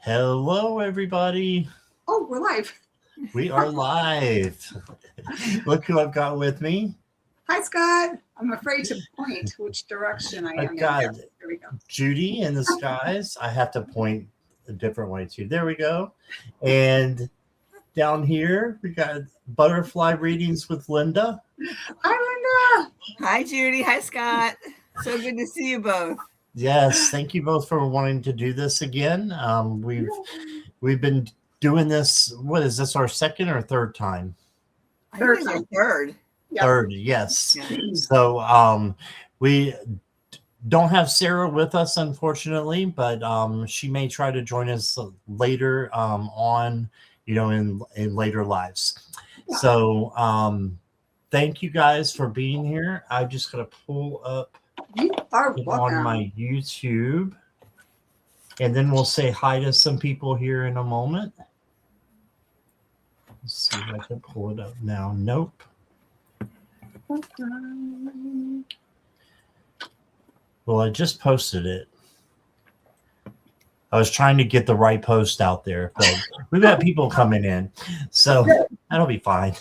Hello, everybody. Oh, we're live. We are live. Look who I've got with me. Hi, Scott. I'm afraid to point which direction I am. I've got There we go. Judy in the skies. I have to point a different way too. There we go. And down here, we got butterfly readings with Linda. Hi, Linda. Hi, Judy. Hi, Scott. So good to see you both. Yes, thank you both for wanting to do this again. We've been doing this. What is this? Our second or third time? Third time. Third. Yep. Third, yes. Yeah. So we don't have Sarah with us, unfortunately, but she may try to join us later on, in later lives. Yeah. So thank you guys for being here. I'm just going to pull up You are welcome. on my YouTube, and then we'll say hi to some people here in a moment. Let's see if I can pull it up now. Nope. Well, I just posted it. I was trying to get the right post out there, but we've got people coming in, so that'll be fine.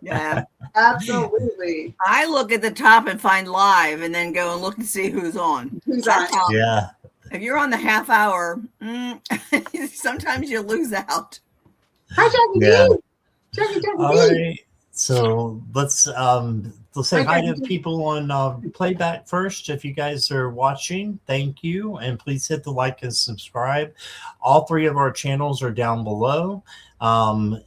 Yeah. Absolutely. I look at the top and find live and then go and look and see who's on. Who's on? Yeah. If you're on the half hour, sometimes you lose out. Hi, Jackie. Yeah. Jackie. All right. So let's say hi to people on playback first. If you guys are watching, thank you, and please hit the like and subscribe. All three of our channels are down below.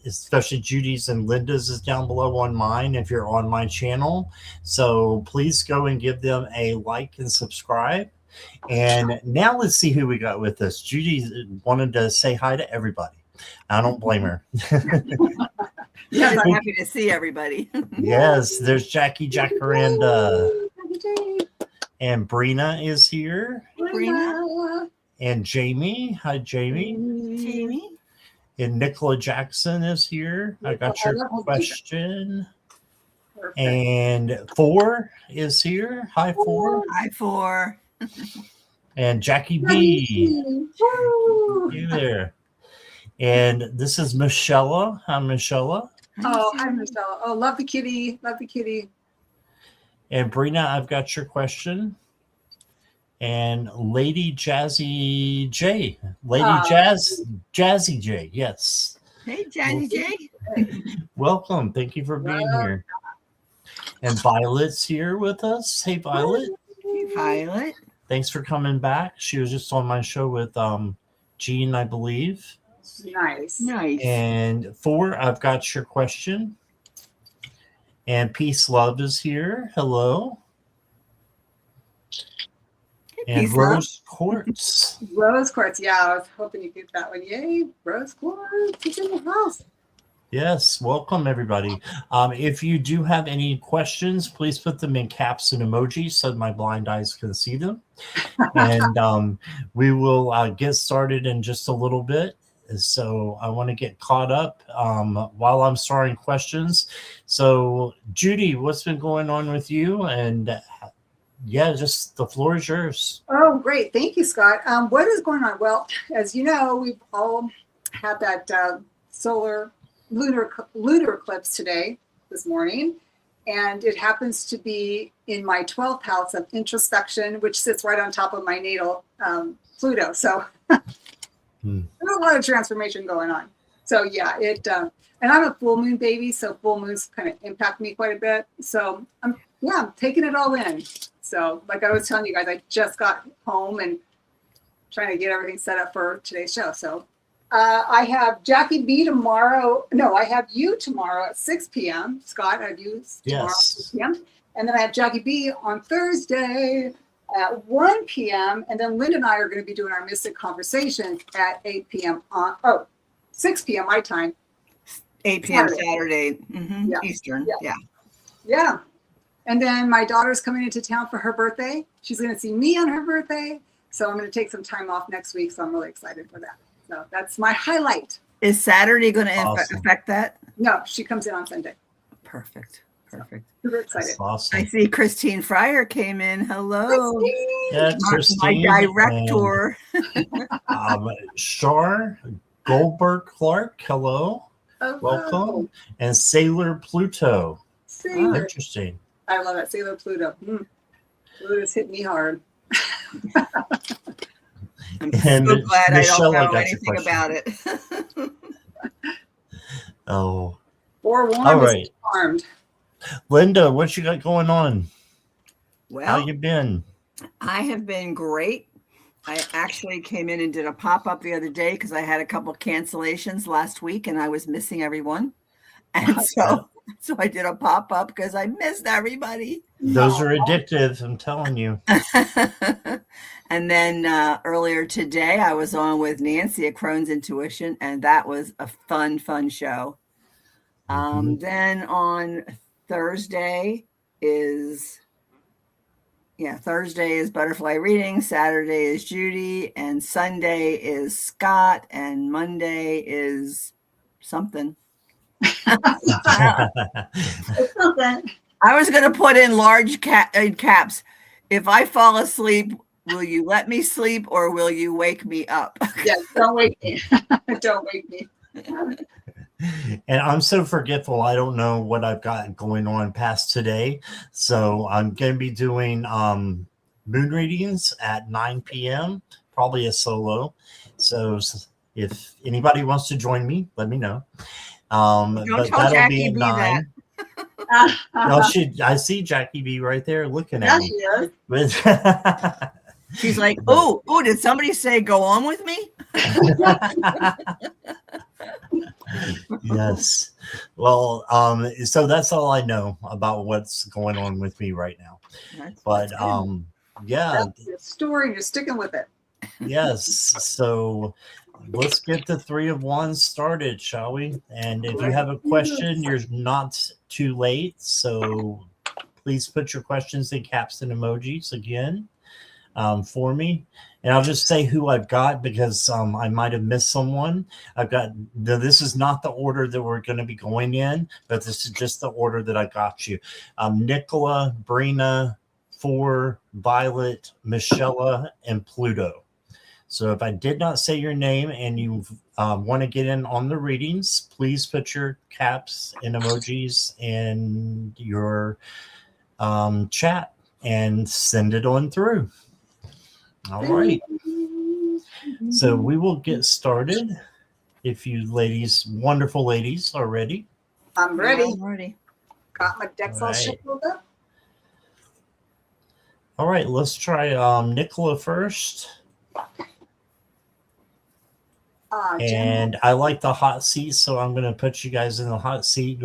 Especially Judy's and Linda's is down below on mine if you're on my channel. So please go and give them a like and subscribe. And now let's see who we got with us. Judy wanted to say hi to everybody. I don't blame her. Yeah, I'm happy to see everybody. Yes, there's Jackie Jacaranda. And Brina is here. Brina. And Jamie. Hi, Jamie. Jamie. And Nicola Jackson is here. I got your question. Perfect. And Four is here. Hi, Four. Hi, Four. And Jackie B. Woo. You there. And this is Michelle. Hi, Michelle. Oh, hi, Michelle. Oh, love the kitty. Love the kitty. And Brina, I've got your question. And Lady Jazzy J. Jazzy J. Yes. Hey, Jazzy J. Welcome. Thank you for being here. And Violet's here with us. Hey, Violet. Hey, Violet. Thanks for coming back. She was just on my show with Jean, I believe. Nice. And Four, I've got your question. And Peace Love is here. Hello. And Peace Rose Quartz. Rose Quartz. Yeah, I was hoping you'd get that one. Yay, Rose Quartz is in the house. Yes, welcome everybody. If you do have any questions, please put them in caps and emojis so my blind eyes can see them. And we will get started in just a little bit. So I want to get caught up while I'm starting questions. So Judy, what's been going on with you? And yeah, just the floor is yours. Oh, great. Thank you, Scott. What is going on? Well, as you know, we've all had that lunar eclipse this morning. And it happens to be in my 12th house of introspection, which sits right on top of my natal Pluto. So there's a lot of transformation going on. So yeah, and I'm a full moon baby, so full moons kind of impact me quite a bit. So I'm taking it all in. So like I was telling you guys, I just got home and trying to get everything set up for today's show. So I have Jackie B tomorrow. No, I have you tomorrow at 6 p.m. Scott, I have you tomorrow at 6 p.m. And then I have Jackie B on Thursday at 1 p.m. And then Linda and I are going to be doing our Mystic Conversation at 8 p.m. 6 p.m. my time. 8 p.m. Saturday Yeah. Eastern. Yeah. And then my daughter's coming into town for her birthday. She's going to see me on her birthday. So I'm going to take some time off next week. So I'm really excited for that. So that's my highlight. Is Saturday going to affect that? No, she comes in on Sunday. Perfect. Perfect. Super That's excited. I awesome. see Christine Fryer came in. Hello. Yeah, My Christine director. and Shar Goldberg Clark. Hello, welcome, and Sailor Pluto. Sailor. Interesting. I love it. Sailor Pluto. Pluto's hit me hard. I'm And so glad Michelle, I I don't know got your anything question. about it. Oh, Forewarned all is right. armed. Linda, what you got going on? How Well, you been? I have been great. I actually came in and did a pop-up the other day because I had a couple cancellations last week and I was missing everyone. And so I did a pop-up because I missed everybody. Those are addictive, I'm telling you. And then earlier today, I was on with Nancy at Crohn's Intuition, and that was a fun show. Then on Thursday is butterfly reading, Saturday is Judy, and Sunday is Scott, and Monday is something. Something. I was going to put in large caps. If I fall asleep, will you let me sleep or will you wake me up? Yes, don't wake me. Don't wake me. And I'm so forgetful. I don't know what I've got going on past today. So I'm going to be doing moon readings at 9 p.m., probably a solo. So if anybody wants to join me, let me know. Don't but tell that'll Jackie be at B 9. that. No, I see Jackie B right there looking at me. She is. She's like, oh, did somebody say go on with me? Yes. Well, so that's all I know about what's going on with me right now. But yeah. That's your story. You're sticking with it. Yes. So let's get the 3 of Wands started, shall we? And if you have a question, you're not too late. So please put your questions in caps and emojis again for me. And I'll just say who I've got because I might have missed someone. This is not the order that we're going to be going in, but this is just the order that I got you. Nicola, Brina, For, Violet, Michelle, and Pluto. So if I did not say your name and you want to get in on the readings, please put your caps and emojis in your chat and send it on through. All right. So we will get started. If you ladies, wonderful ladies, are ready. I'm ready. I'm ready. Got my decks all shuffled up. All right, let's try Nicola first. And I like the hot seat, so I'm going to put you guys in the hot seat.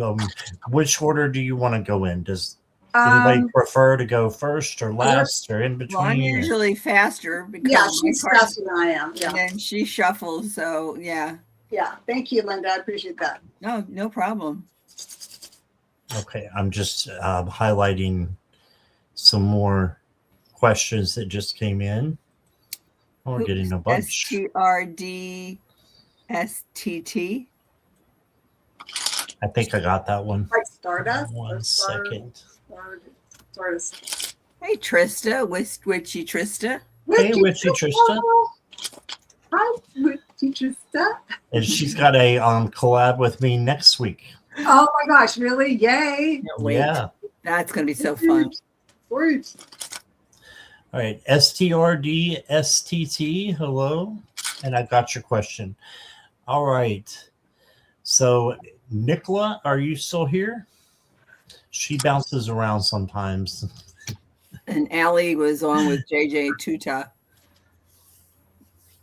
Which order do you want to go in? Does anybody prefer to go first or last or in between? Well, I'm usually faster because she's faster than I am. Yeah, and she shuffles. So yeah. Thank you, Linda. I appreciate that. No problem. Okay, I'm just highlighting some more questions that just came in. We're getting a bunch. STRDSTT. I think I got that one. Like Stardust. One second. Stardust. Hey, Trista, Witchy Trista. Hey, Witchy Trista. Hi, Witchy Trista. And she's got a collab with me next week. Oh my gosh, really? Yay. Yeah. That's going to be so fun. Sweet. All right. STRDSTT. Hello. And I got your question. All right. So, Nicola, are you still here? She bounces around sometimes. And Allie was on with JJ Tuta.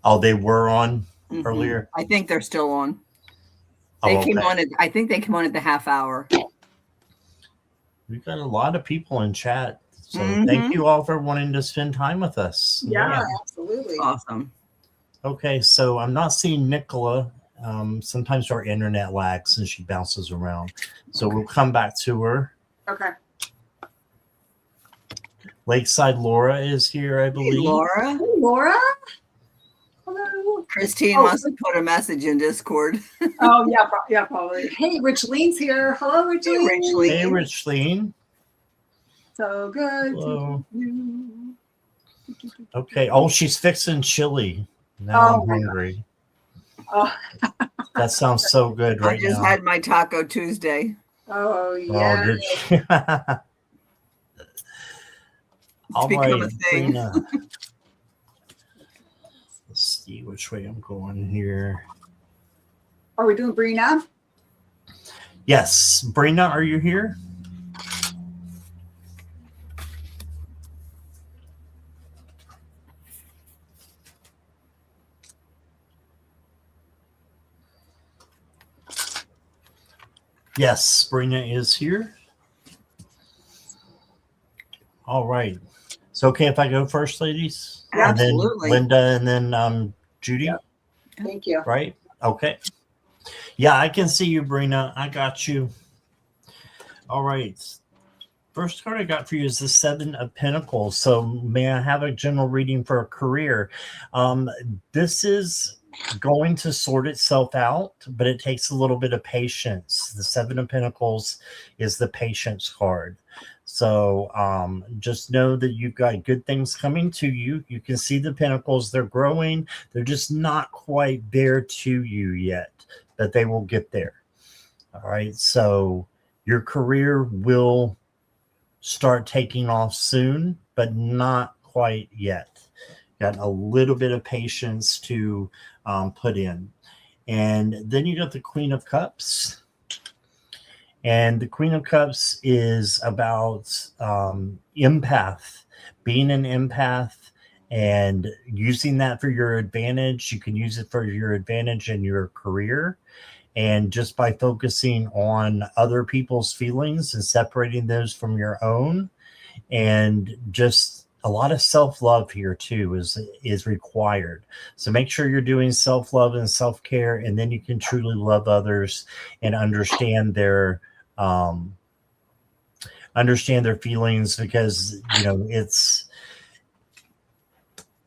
Oh, they were on earlier? I think they're still on. I think they came on at the half hour. We've got a lot of people in chat. So thank you all for wanting to spend time with us. Yeah, absolutely. Awesome. Okay, so I'm not seeing Nicola. Sometimes our internet lags and she bounces around. So we'll come back to her. Okay. Lakeside Laura is here, I believe. Hey, Laura. Hey, Laura. Hello. Christine Oh, must have put a message in Discord. Oh, yeah, probably. Hey, Rich Lean's here. Hello, Rich Hey, Rich Lean. Lean. Hey, Rich Lean. So good. Hello. To you. Okay. Oh, she's fixing chili. Now I'm hungry. Oh, That sounds so good I right just now. had my Taco Tuesday. oh Oh, yeah. did you? All become right, a thing. Brina. Let's see which way I'm going here. Are we doing Brina? Yes, Brina, are you here? Yes, Brina is here. All right. It's okay if I go first, ladies? Absolutely. And then Linda and then Judy? Yep. Thank you. Right? Okay. Yeah, I can see you, Brina. I got you. All right. First card I got for you is the Seven of Pentacles. So may I have a general reading for a career? This is going to sort itself out, but it takes a little bit of patience. The Seven of Pentacles is the patience card. So just know that you've got good things coming to you. You can see the pentacles. They're growing. They're just not quite there to you yet, but they will get there. All right. So your career will start taking off soon, but not quite yet. Got a little bit of patience to put in. And then you got the Queen of Cups. And the Queen of Cups is about empath, being an empath and using that for your advantage. You can use it for your advantage in your career. And just by focusing on other people's feelings and separating those from your own, and just a lot of self-love here too is required. So make sure you're doing self-love and self-care, and then you can truly love others and understand their feelings, because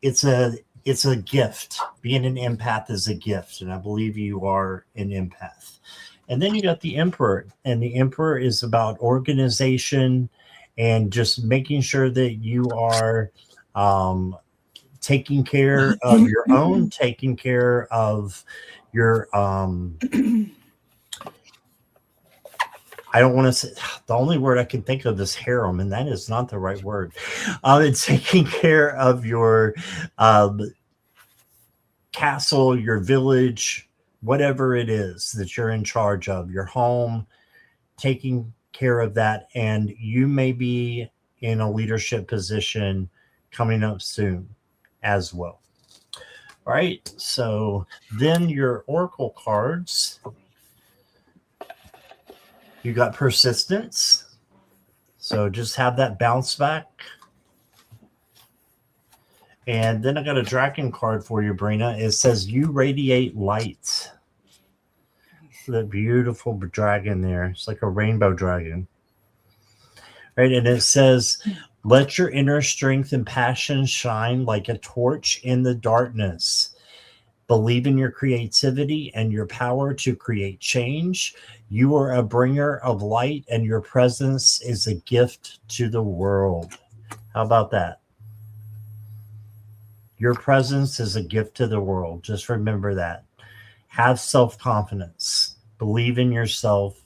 it's a gift. Being an empath is a gift, and I believe you are an empath. And then you got the Emperor, and the Emperor is about organization and just making sure that you are taking care of your own, taking care of your I don't want to say, the only word I can think of is harem, and that is not the right word. It's taking care of your castle, your village, whatever it is that you're in charge of, your home, taking care of that. And you may be in a leadership position coming up soon as well. All right. So then your oracle cards. You got persistence. So just have that bounce back. And then I got a dragon card for you, Brina. It says you radiate light. That beautiful dragon there. It's like a rainbow dragon. Right. And it says, let your inner strength and passion shine like a torch in the darkness. Believe in your creativity and your power to create change. You are a bringer of light, and your presence is a gift to the world. How about that? Your presence is a gift to the world. Just remember that. Have self-confidence. Believe in yourself,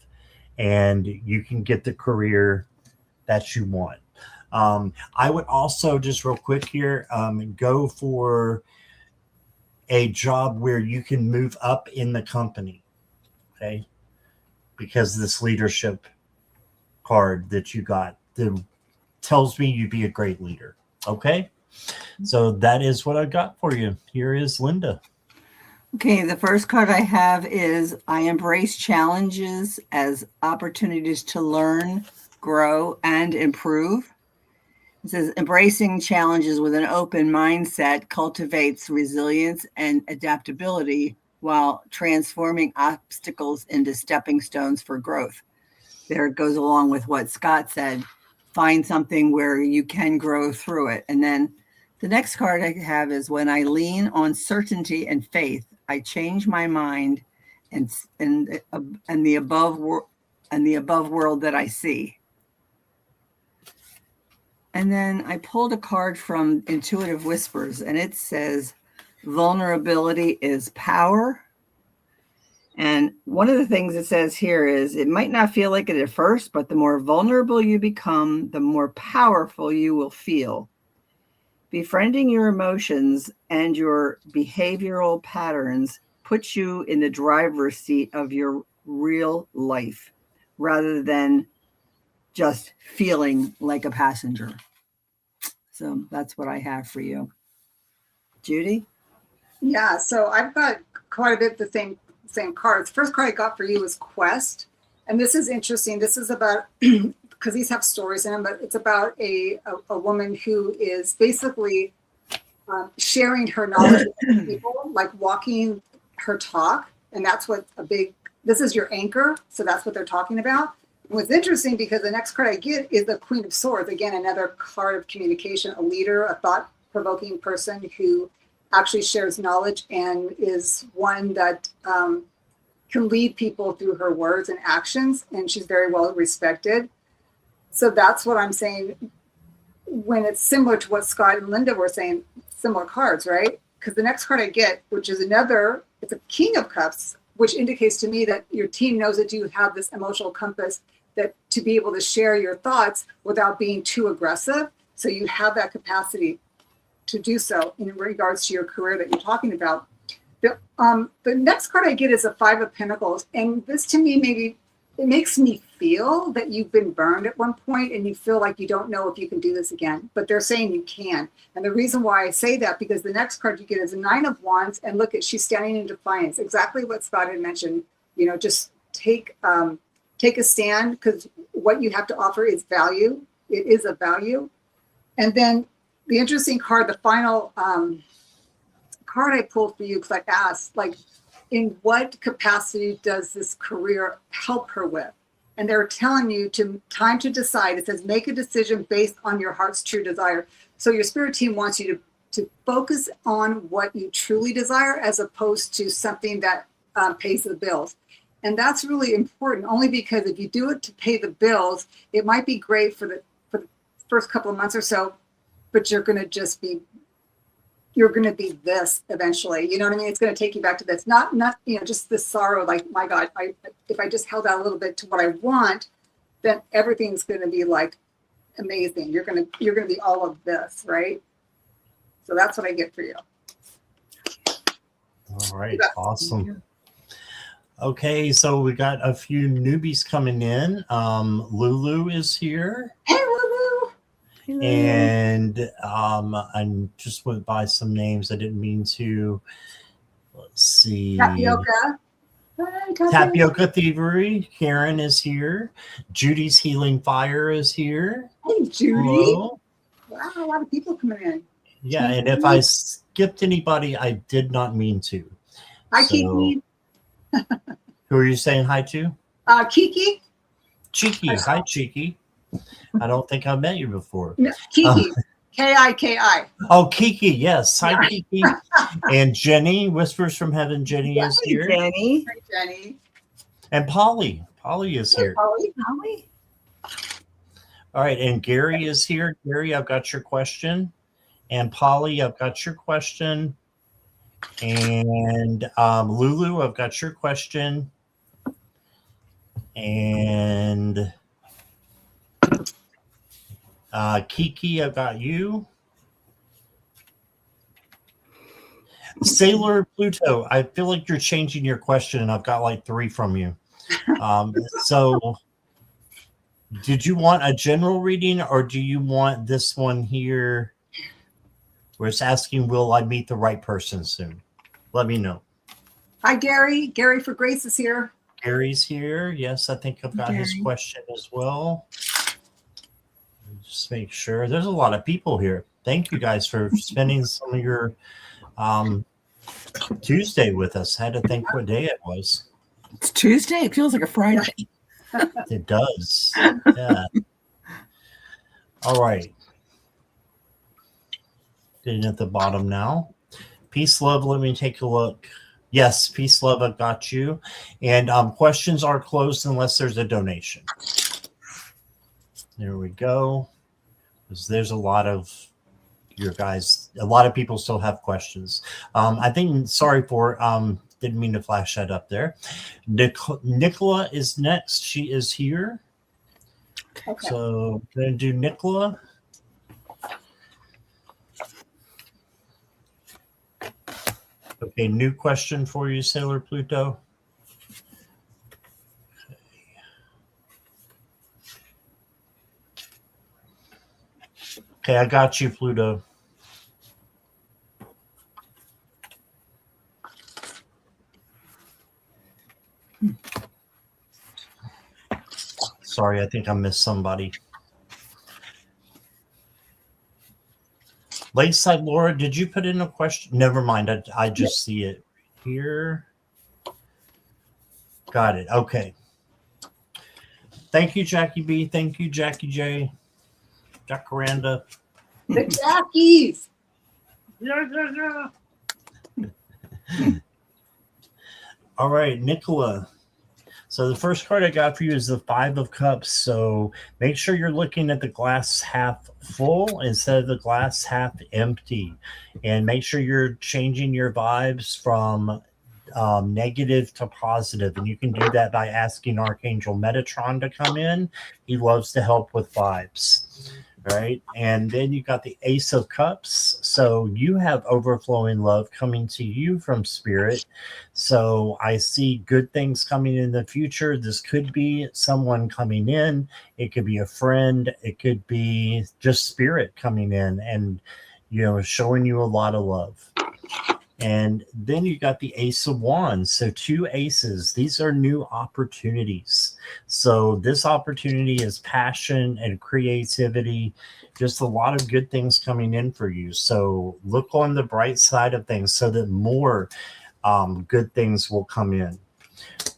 and you can get the career that you want. I would also, just real quick here, go for a job where you can move up in the company, okay? Because this leadership card that you got that tells me you'd be a great leader, okay? So that is what I got for you. Here is Linda. Okay, the first card I have is I embrace challenges as opportunities to learn, grow, and improve. It says embracing challenges with an open mindset cultivates resilience and adaptability while transforming obstacles into stepping stones for growth. There it goes along with what Scott said. Find something where you can grow through it. And then The next card I have is when I lean on certainty and faith, I change my mind and the above world that I see. And then I pulled a card from Intuitive Whispers, and it says, vulnerability is power. And one of the things it says here is, it might not feel like it at first, but the more vulnerable you become, the more powerful you will feel. Befriending your emotions and your behavioral patterns puts you in the driver's seat of your real life, rather than just feeling like a passenger. So that's what I have for you. Judy? Yeah, so I've got quite a bit the same cards. First card I got for you was Quest. And this is interesting. This is about, because these have stories in them, but it's about a woman who is basically sharing her knowledge with people, like walking her talk. And that's what this is your anchor. So that's what they're talking about. And what's interesting, because the next card I get is the Queen of Swords. Again, another card of communication, a leader, a thought-provoking person who actually shares knowledge and is one that can lead people through her words and actions. And she's very well respected. So that's what I'm saying when it's similar to what Scott and Linda were saying, similar cards, right? Because the next card I get, which is it's a King of Cups, which indicates to me that your team knows that you have this emotional compass that to be able to share your thoughts without being too aggressive. So you have that capacity to do so in regards to your career that you're talking about. The next card I get is a Five of Pentacles. And this to me, maybe it makes me feel that you've been burned at one point and you feel like you don't know if you can do this again, but they're saying you can. And the reason why I say that, because the next card you get is a Nine of Wands, and look at, she's standing in defiance. Exactly what Scott had mentioned, just take a stand, because what you have to offer is value. It is a value. And then the interesting card, the final card I pulled for you, because I asked, like, in what capacity does this career help her with? And they're telling you time to decide. It says, make a decision based on your heart's true desire. So your spirit team wants you to focus on what you truly desire, as opposed to something that pays the bills. And that's really important, only because if you do it to pay the bills, it might be great for the first couple of months or so, but you're going to be this eventually. You know what I mean? It's going to take you back to this, not just this sorrow, like, my God, if I just held out a little bit to what I want, then everything's going to be like amazing. You're going to be all of this, right? So that's what I get for you. All right. Awesome. Okay, so we got a few newbies coming in. Lulu is here. Hey, Lulu. And I just went by some names. I didn't mean to. Let's see. Tapioca. Tapioca Thievery. Karen is here. Judy's Healing Fire is here. Hey, Judy. Hello. Wow, a lot of people coming in. Yeah, and if I skipped anybody, I did not mean to. Hi, Kiki. Who are you saying hi to? Kiki. Cheeky. Hi, Cheeky. I don't think I've met you before. No, Kiki. K-I-K-I. Oh, Kiki. Yes. Hi, Kiki. And Jenny, Whispers from Heaven. Jenny is here. Jenny. Hi, Jenny. And Polly. Polly is here. Polly. All right. And Gary is here. Gary, I've got your question. And Polly, I've got your question. And Lulu, I've got your question. And Kiki, I've got you. Sailor Pluto, I feel like you're changing your question, and I've got like 3 from you. So did you want a general reading, or do you want this one here where it's asking, will I meet the right person soon? Let me know. Hi, Gary. Gary for Grace is here. Gary's here. Yes, I think I've got his question as well. Just make sure. There's a lot of people here. Thank you guys for spending some of your Tuesday with us. I had to think what day it was. It's Tuesday. It feels like a Friday. It does. Yeah. All right. Getting at the bottom now. Peace, love. Let me take a look. Yes, peace, love. I've got you. And questions are closed unless there's a donation. There we go. Because there's a lot of your guys. A lot of people still have questions. I think. Sorry for. Didn't mean to flash that up there. Nicola is next. She is here. Okay. So I'm gonna do Nicola. Okay, new question for you, Sailor Pluto. Okay, I got you, Pluto. Sorry, I think I missed somebody. Lakeside Laura, did you put in a question? Never mind. I just see it here. Got it. Okay. Thank you, Jackie B. Thank you, Jackie J. Jacaranda. The Jackies. Yeah. All right, Nicola. So the first card I got for you is the Five of Cups. So make sure you're looking at the glass half full instead of the glass half empty. And make sure you're changing your vibes from negative to positive. And you can do that by asking Archangel Metatron to come in. He loves to help with vibes. Right. And then you got the Ace of Cups. So you have overflowing love coming to you from Spirit. So I see good things coming in the future. This could be someone coming in. It could be a friend. It could be just Spirit coming in and, showing you a lot of love. And then you got the Ace of Wands. So 2 aces. These are new opportunities. So this opportunity is passion and creativity. Just a lot of good things coming in for you. So look on the bright side of things so that more good things will come in.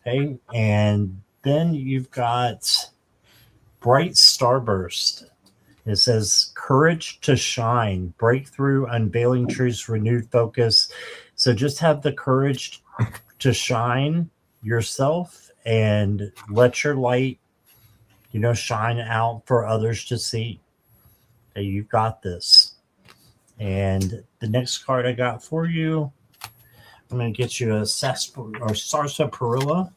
Okay. And then you've got Bright Starburst. It says courage to shine, breakthrough, unveiling truths, renewed focus. So just have the courage to shine yourself and let your light, shine out for others to see. Okay, you've got this. And the next card I got for you, I'm going to get you a Sarsaparilla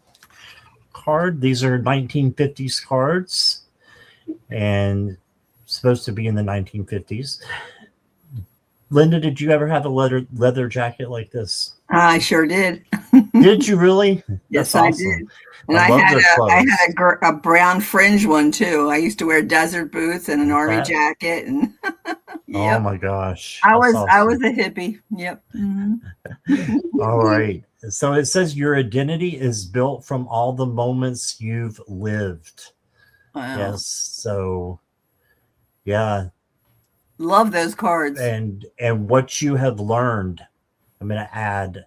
card. These are 1950s cards. And supposed to be in the 1950s. Linda, did you ever have a leather jacket like this? I sure did. Did you really? Yes, awesome. I did. And I had a brown fringe one too. I used to wear desert boots and an army jacket, and yep. Oh my gosh! I was a hippie. Yep. Mm-hmm. All right. So it says your identity is built from all the moments you've lived. Wow. Yes. So. Yeah. Love those cards. And what you have learned, I'm going to add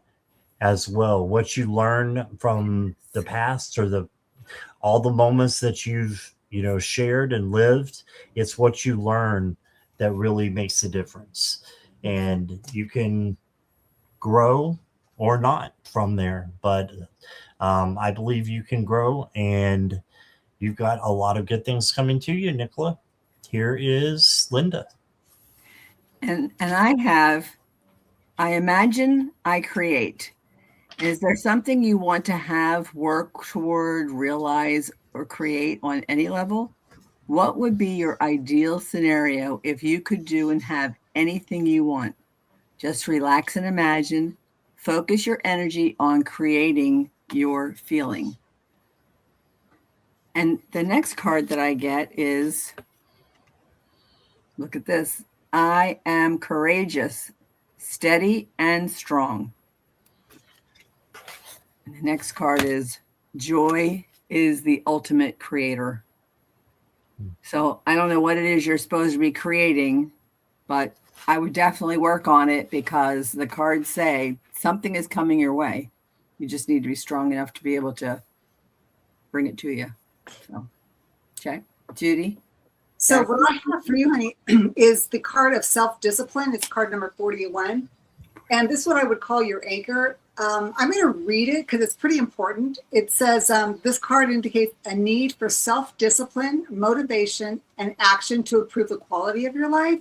as well. What you learn from the past or all the moments that you've, shared and lived, it's what you learn that really makes a difference. And you can grow or not from there. But I believe you can grow, and you've got a lot of good things coming to you, Nicola. Here is Linda. And I imagine, I create. Is there something you want to have, work toward, realize, or create on any level? What would be your ideal scenario if you could do and have anything you want? Just relax and imagine. Focus your energy on creating your feeling. And the next card that I get is, look at this. I am courageous, steady, and strong. And the next card is joy is the ultimate creator. So I don't know what it is you're supposed to be creating, but I would definitely work on it because the cards say something is coming your way. You just need to be strong enough to be able to bring it to you. So, okay. Judy? So what I have for you, honey, is the card of self-discipline. It's card number 41. And this is what I would call your anchor. I'm going to read it because it's pretty important. It says, this card indicates a need for self-discipline, motivation, and action to improve the quality of your life.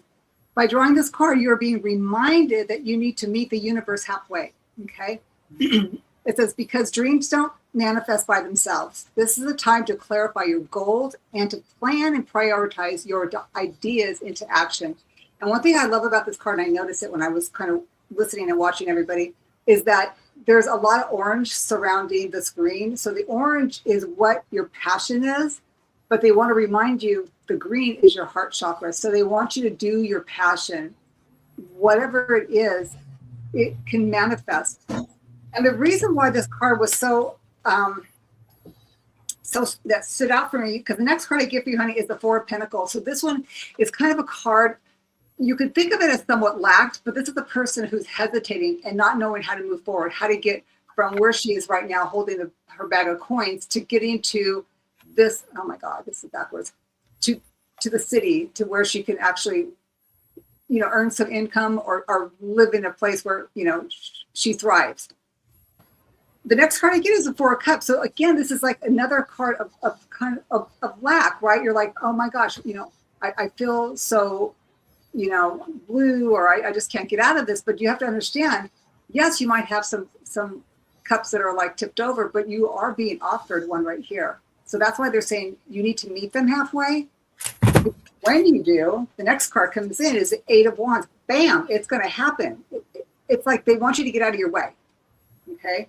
By drawing this card, you're being reminded that you need to meet the universe halfway, okay? It says, because dreams don't manifest by themselves. This is a time to clarify your goals and to plan and prioritize your ideas into action. And one thing I love about this card, and I noticed it when I was kind of listening and watching everybody, is that there's a lot of orange surrounding this green. So the orange is what your passion is, but they want to remind you the green is your heart chakra. So they want you to do your passion. Whatever it is, it can manifest. And the reason why this card was so that stood out for me, because the next card I give for you, honey, is the Four of Pentacles. So this one is kind of a card, you could think of it as somewhat lacked, but this is the person who's hesitating and not knowing how to move forward, how to get from where she is right now, holding her bag of coins, to getting to this, oh my God, this is backwards, to the city, to where she can actually, earn some income or live in a place where, she thrives. The next card I get is the Four of Cups. So again, this is like another card of lack, right? You're like, oh my gosh, I feel so, blue, or I just can't get out of this. But you have to understand, yes, you might have some cups that are like tipped over, but you are being offered one right here. So that's why they're saying you need to meet them halfway. When you do, the next card comes in is the Eight of Wands. Bam, it's going to happen. It's like they want you to get out of your way. Okay.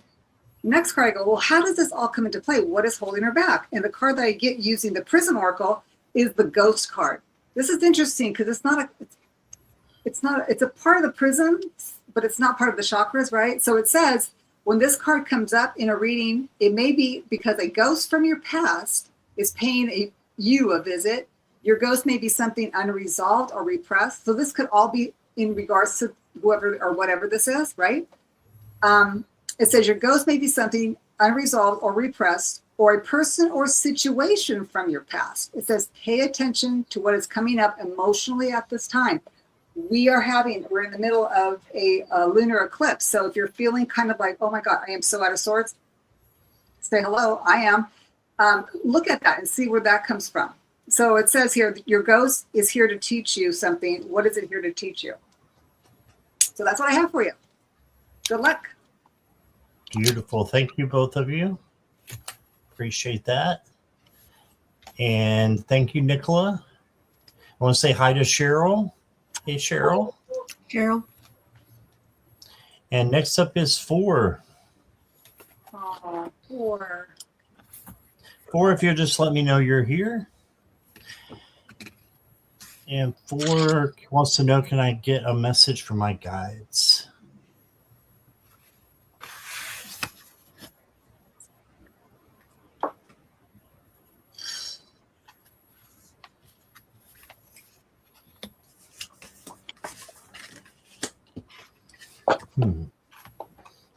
Next card, I go, well, how does this all come into play? What is holding her back? And the card that I get using the Prism Oracle is the Ghost card. This is interesting because it's a part of the prism, but it's not part of the chakras, right? So it says, when this card comes up in a reading, it may be because a ghost from your past is paying you a visit. Your ghost may be something unresolved or repressed. So this could all be in regards to whoever or whatever this is, right? It says your ghost may be something unresolved or repressed, or a person or situation from your past. It says pay attention to what is coming up emotionally at this time. We're in the middle of a lunar eclipse. So if you're feeling kind of like, oh my God, I am so out of sorts, say hello, I am. Look at that and see where that comes from. So it says here, your ghost is here to teach you something. What is it here to teach you? So that's what I have for you. Good luck. Beautiful. Thank you, both of you. Appreciate that. And thank you, Nicola. I want to say hi to Cheryl. Hey, Cheryl. Cheryl. And next up is 4. Oh, 4. 4, if you'll just let me know you're here. And 4 wants to know, can I get a message from my guides?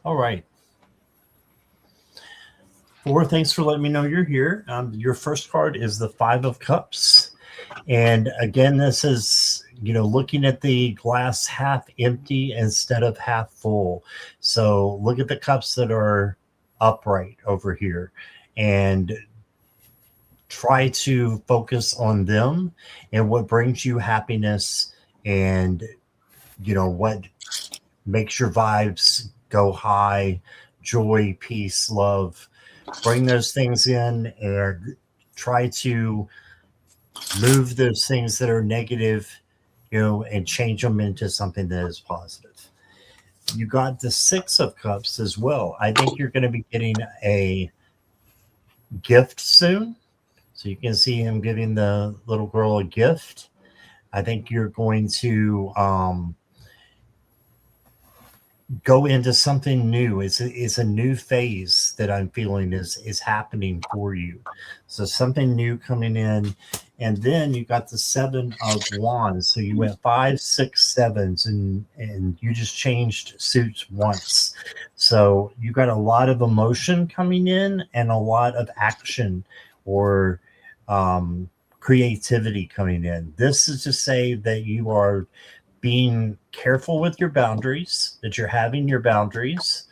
All right. 4, thanks for letting me know you're here. Your first card is the 5 of Cups. And again, this is, looking at the glass half empty instead of half full. So look at the cups that are upright over here and try to focus on them and what brings you happiness and, what makes your vibes go high, joy, peace, love. Bring those things in and try to move those things that are negative, and change them into something that is positive. You got the 6 of Cups as well. I think you're going to be getting a gift soon. So you can see him giving the little girl a gift. I think you're going to go into something new. It's a new phase that I'm feeling is happening for you. So something new coming in. And then you got the 7 of Wands. So you went 5, 6, 7s, and you just changed suits once. So you got a lot of emotion coming in and a lot of action or creativity coming in. This is to say that you are being careful with your boundaries, that you're having your boundaries,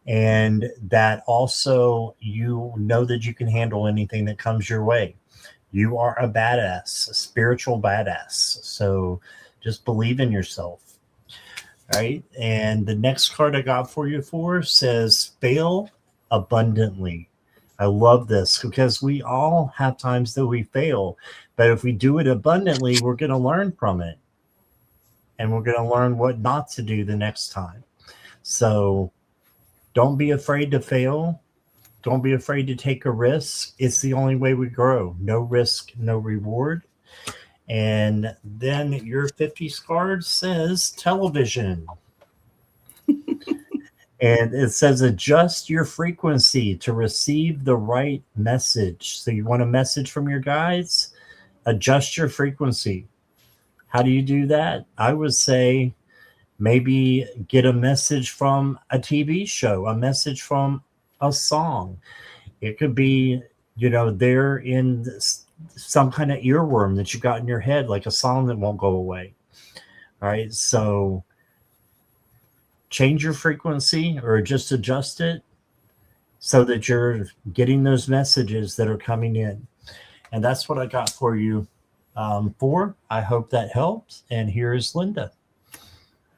and that also you know that you can handle anything that comes your way. You are a badass, a spiritual badass. So just believe in yourself. Right. And the next card I got for you says fail abundantly. I love this because we all have times that we fail, but if we do it abundantly, we're going to learn from it, and we're going to learn what not to do the next time. So don't be afraid to fail. Don't be afraid to take a risk. It's the only way we grow. No risk, no reward. And then your 50 card says television. And it says adjust your frequency to receive the right message. So you want a message from your guides? Adjust your frequency. How do you do that? I would say maybe get a message from a TV show, a message from a song. It could be, they're in some kind of earworm that you got in your head, like a song that won't go away. All right. So change your frequency or just adjust it so that you're getting those messages that are coming in. And that's what I got for you. I hope that helps. And here's Linda.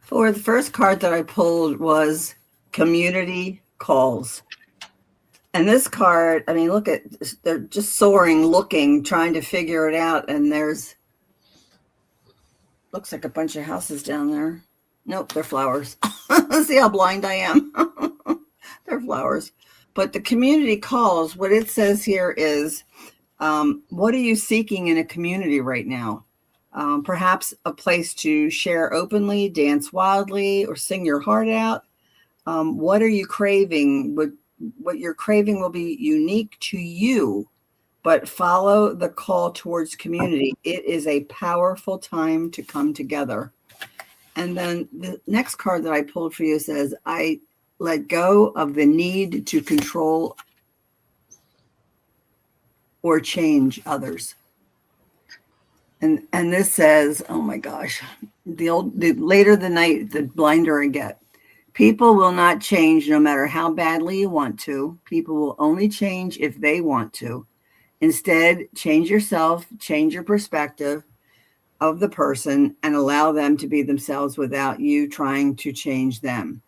For the first card that I pulled was community calls. And this card, I mean, look at, they're just soaring, looking, trying to figure it out. And looks like a bunch of houses down there. Nope, they're flowers. See how blind I am? They're flowers. But the community calls, what it says here is, what are you seeking in a community right now? Perhaps a place to share openly, dance wildly, or sing your heart out. What are you craving? What you're craving will be unique to you, but follow the call towards community. It is a powerful time to come together. And then the next card that I pulled for you says, I let go of the need to control or change others. And this says, oh my gosh, the later the night, the blinder I get. People will not change no matter how badly you want to. People will only change if they want to. Instead, change yourself, change your perspective of the person, and allow them to be themselves without you trying to change them.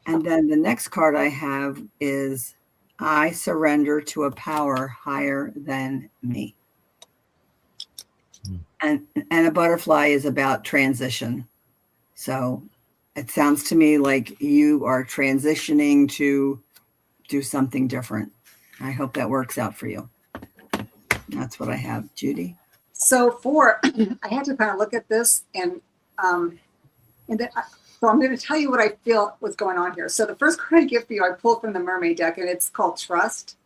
And then the next card I have is, I surrender to a power higher than me. And a butterfly is about transition. So it sounds to me like you are transitioning to do something different. I hope that works out for you. That's what I have. Judy? So I had to kind of look at this so I'm going to tell you what I feel was going on here. So the first card I give for you, I pulled from the Mermaid deck, and it's called Trust.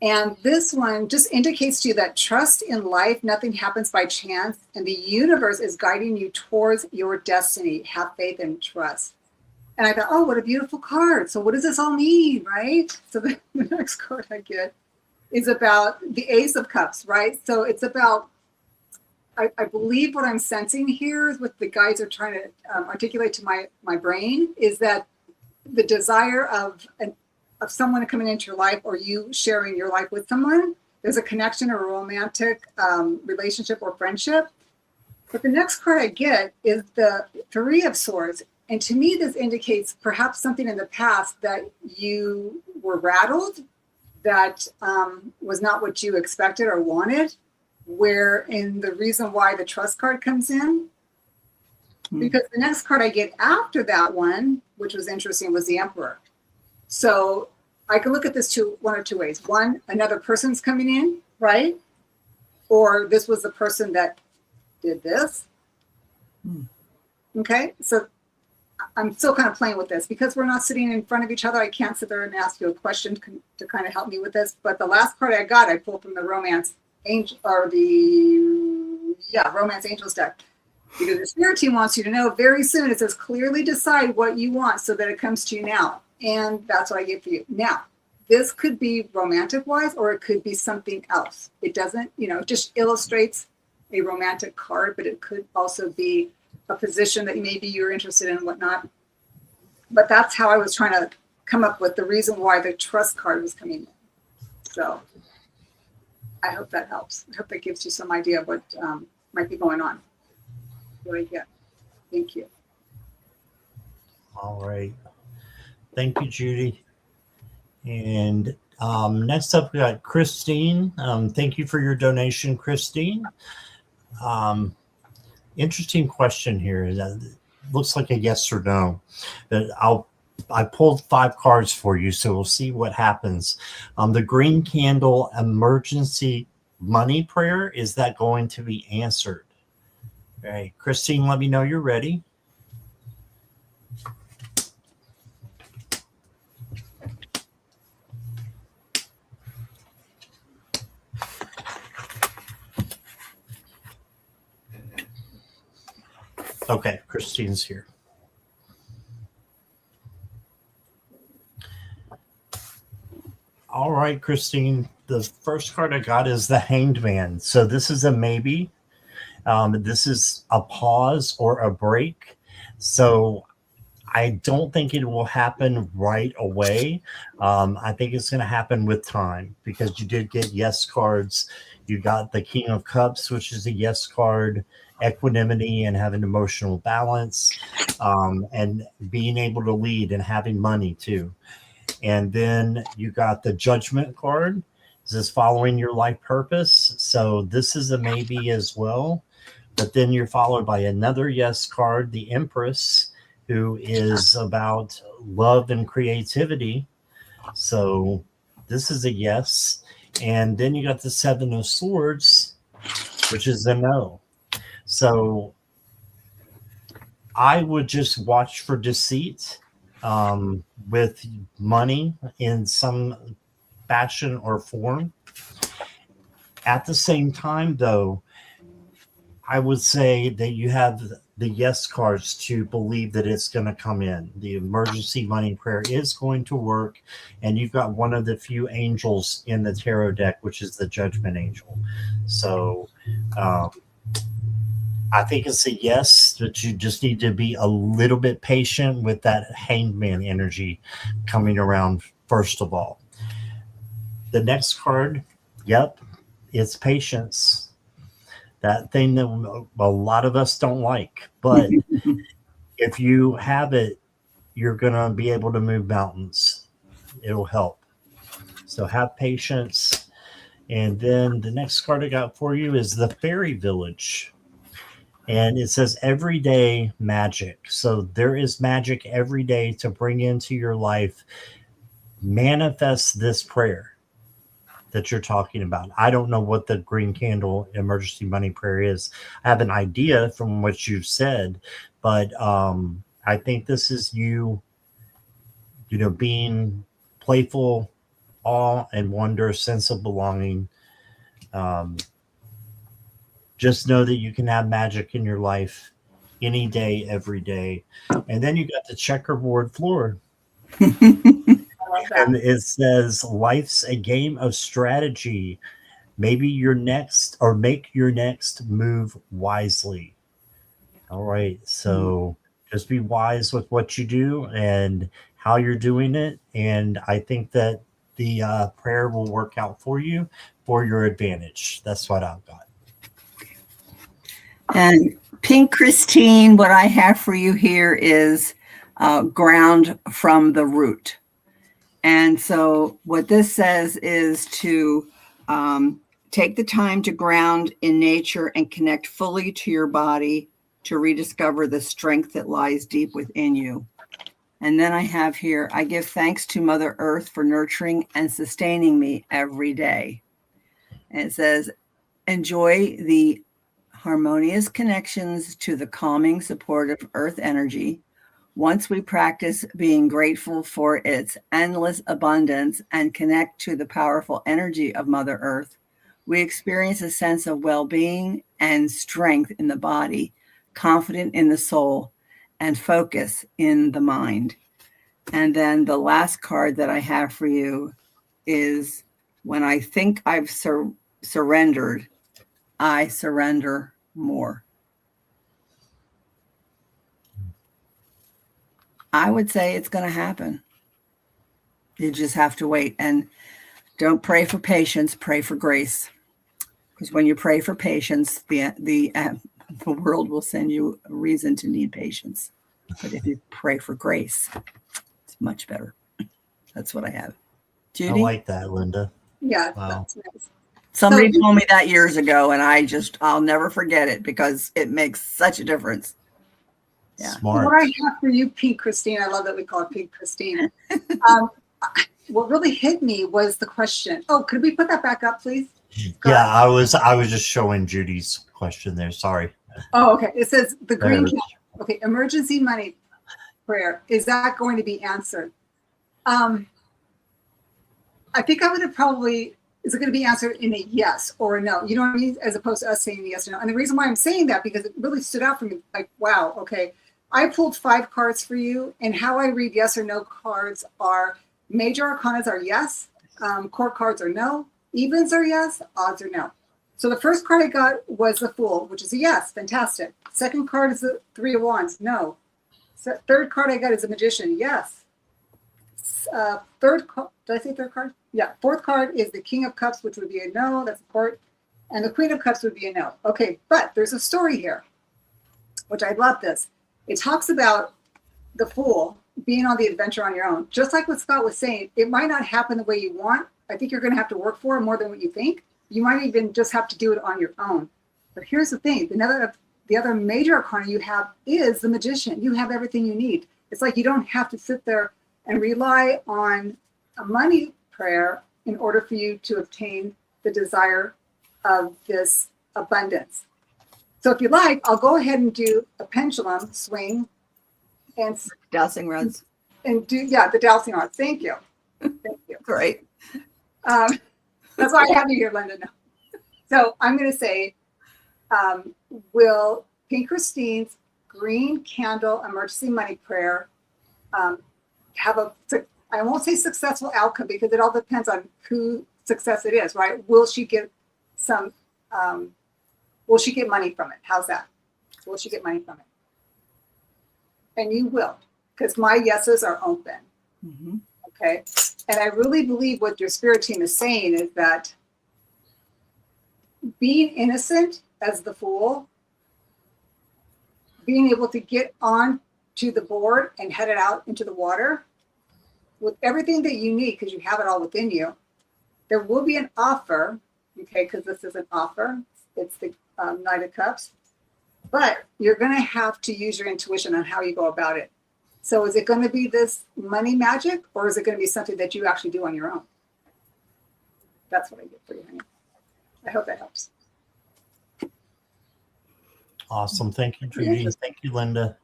And this one just indicates to you that trust in life, nothing happens by chance, and the universe is guiding you towards your destiny. Have faith and trust. And I thought, oh, what a beautiful card. So what does this all mean, right? So the next card I get is about the Ace of Cups, right? So it's about, I believe what I'm sensing here is what the guides are trying to articulate to my brain is that the desire of someone coming into your life, or you sharing your life with someone, there's a connection or a romantic relationship or friendship. But the next card I get is the Three of Swords. And to me, this indicates perhaps something in the past that you were rattled, that was not what you expected or wanted, wherein the reason why the Trust card comes in, because the next card I get after that one, which was interesting, was the Emperor. So I can look at this one or two ways. One, another person's coming in, right? Or this was the person that did this. Okay, so I'm still kind of playing with this because we're not sitting in front of each other. I can't sit there and ask you a question to kind of help me with this. But the last card I got, I pulled from the Romance Angel, or Romance Angels deck. Because the Spirit team wants you to know very soon. It says clearly decide what you want so that it comes to you now. And that's what I get for you. Now, this could be romantic wise, or it could be something else. It doesn't, it just illustrates a romantic card, but it could also be a position that maybe you're interested in and whatnot. But that's how I was trying to come up with the reason why the trust card was coming in. So I hope that helps. I hope that gives you some idea of what might be going on. Really good. Thank you. All right. Thank you, Judy. And next up, we got Christine. Thank you for your donation, Christine. Interesting question here. It looks like a yes or no. But I pulled 5 cards for you, so we'll see what happens. The green candle emergency money prayer, is that going to be answered? All right, Christine, let me know you're ready. Okay, Christine's here. All right, Christine, the first card I got is the Hanged Man. So this is a maybe. This is a pause or a break. So I don't think it will happen right away. I think it's going to happen with time, because you did get yes cards. You got the King of Cups, which is a yes card, equanimity and having emotional balance, and being able to lead and having money too. And then you got the Judgment card. This is following your life purpose. So this is a maybe as well. But then you're followed by another yes card, the Empress, who is about love and creativity. So this is a yes. And then you got the Seven of Swords, which is a no. So I would just watch for deceit with money in some fashion or form. At the same time, though, I would say that you have the yes cards to believe that it's going to come in. The emergency money prayer is going to work, and you've got one of the few angels in the tarot deck, which is the Judgment Angel. So I think it's a yes, but you just need to be a little bit patient with that Hanged Man energy coming around first of all. The next card, yep, it's patience. That thing that a lot of us don't like. But if you have it, you're going to be able to move mountains. It'll help. So have patience. And then the next card I got for you is the Fairy Village. And it says everyday magic. So there is magic every day to bring into your life. Manifest this prayer that you're talking about. I don't know what the green candle emergency money prayer is. I have an idea from what you've said, but I think this is you being playful, awe and wonder, sense of belonging. Just know that you can have magic in your life any day, every day. And then you got the checkerboard floor. And it says, life's a game of strategy. Maybe your next, or make your next move wisely. All right. So just be wise with what you do and how you're doing it. And I think that the prayer will work out for you for your advantage. That's what I've got. And Pink Christine, what I have for you here is ground from the root. And so what this says is to take the time to ground in nature and connect fully to your body to rediscover the strength that lies deep within you. And then I have here, I give thanks to Mother Earth for nurturing and sustaining me every day. And it says, enjoy the harmonious connections to the calming, supportive earth energy. Once we practice being grateful for its endless abundance and connect to the powerful energy of Mother Earth, we experience a sense of well-being and strength in the body, confident in the soul, and focus in the mind. And then the last card that I have for you is when I think I've surrendered, I surrender more. I would say it's going to happen. You just have to wait, and don't pray for patience, pray for grace. Because when you pray for patience, the world will send you a reason to need patience. But if you pray for grace, it's much better. That's what I have. Judy? I like that, Linda. Yeah, Wow. that's nice. Somebody told me that years ago, and I'll never forget it because it makes such a difference. Yeah. Smart. What I have for you, Pink Christine, I love that we call it Pink Christine. What really hit me was the question. Oh, could we put that back up, please? Yeah, I was just showing Judy's question there. Sorry. Oh, okay. It says the green candle. Okay, emergency money prayer. Is that going to be answered? I think I would have probably, is it going to be answered in a yes or a no? You know what I mean? As opposed to us saying yes or no. And the reason why I'm saying that, because it really stood out for me. Like, wow, okay. I pulled 5 cards for you, and how I read yes or no cards are major arcanas are yes, court cards are no, evens are yes, odds are no. So the first card I got was the Fool, which is a yes, fantastic. Second card is the 3 of Wands, no. Third card I got is a Magician, yes. Third card, did I say third card? Yeah, fourth card is the King of Cups, which would be a no, that's a court. And the Queen of Cups would be a no. Okay, but there's a story here, which I love this. It talks about the Fool being on the adventure on your own. Just like what Scott was saying, it might not happen the way you want. I think you're going to have to work for it more than what you think. You might even just have to do it on your own. But here's the thing. The other major arcana you have is the Magician. You have everything you need. It's like you don't have to sit there and rely on a money prayer in order for you to obtain the desire of this abundance. So if you like, I'll go ahead and do a pendulum swing and dowsing rods. And do, yeah, the dowsing rods. Thank you. Thank you. Great. That's why I have you here, Linda. So I'm going to say, will Pink Christine's green candle emergency money prayer have a, I won't say successful outcome because it all depends on who success it is, right? Will she get some, will she get money from it? How's that? Will she get money from it? And you will, because my yeses are open. Mm-hmm. Okay. And I really believe what your spirit team is saying is that being innocent as the Fool, being able to get on to the board and head it out into the water with everything that you need, because you have it all within you, there will be an offer, okay, because this is an offer. It's the Knight of Cups. But you're going to have to use your intuition on how you go about it. So is it going to be this money magic, or is it going to be something that you actually do on your own? That's what I get for you, honey. I hope that helps. Awesome. Thank you, Judy. Thank you, Linda.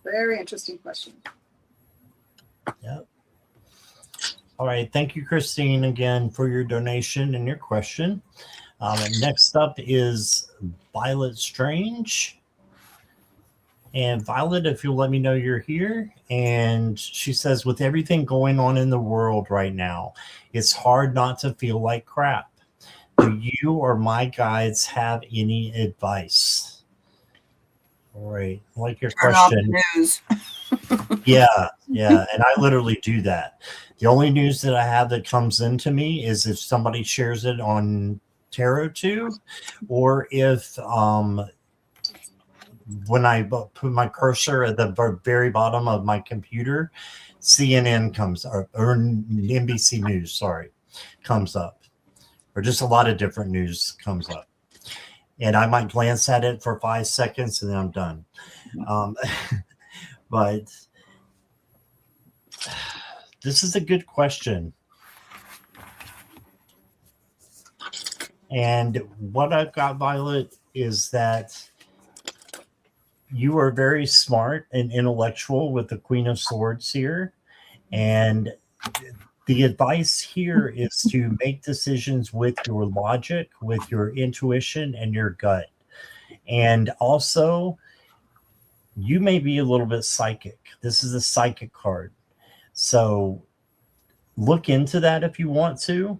Very interesting question. Yep. All right. Thank you, Christine, again for your donation and your question. Next up is Violet Strange. And Violet, if you'll let me know you're here. And she says, with everything going on in the world right now, it's hard not to feel like crap. Do you or my guides have any advice? All right. I like your Turn question. off the news. Yeah. And I literally do that. The only news that I have that comes into me is if somebody shares it on TarotTube, or if when I put my cursor at the very bottom of my computer, CNN comes or NBC News, sorry, comes up, or just a lot of different news comes up. And I might glance at it for 5 seconds and then I'm done. But this is a good question. And what I've got, Violet, is that you are very smart and intellectual with the Queen of Swords here. And the advice here is to make decisions with your logic, with your intuition, and your gut. And also, you may be a little bit psychic. This is a psychic card. So look into that if you want to,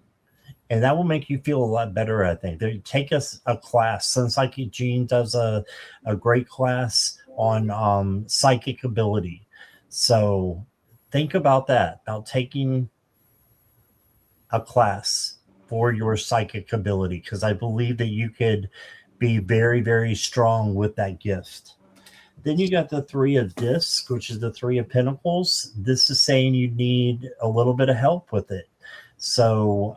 and that will make you feel a lot better. I think take a class. Since Psychic Gene does a great class on psychic ability. So think about that, about taking a class for your psychic ability, because I believe that you could be very, very strong with that gift. Then you got the Three of Discs, which is the Three of Pentacles. This is saying you need a little bit of help with it. So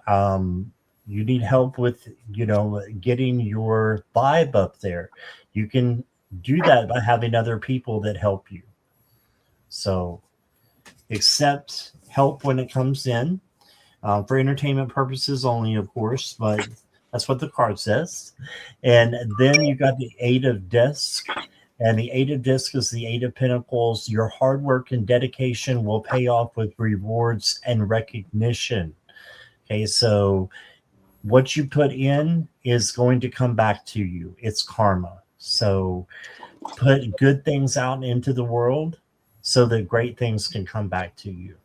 you need help with, getting your vibe up there. You can do that by having other people that help you. So accept help when it comes in, for entertainment purposes only, of course, but that's what the card says. And then you got the Eight of Discs. And the Eight of Discs is the Eight of Pentacles. Your hard work and dedication will pay off with rewards and recognition. Okay, so what you put in is going to come back to you. It's karma. So put good things out into the world so that great things can come back to you.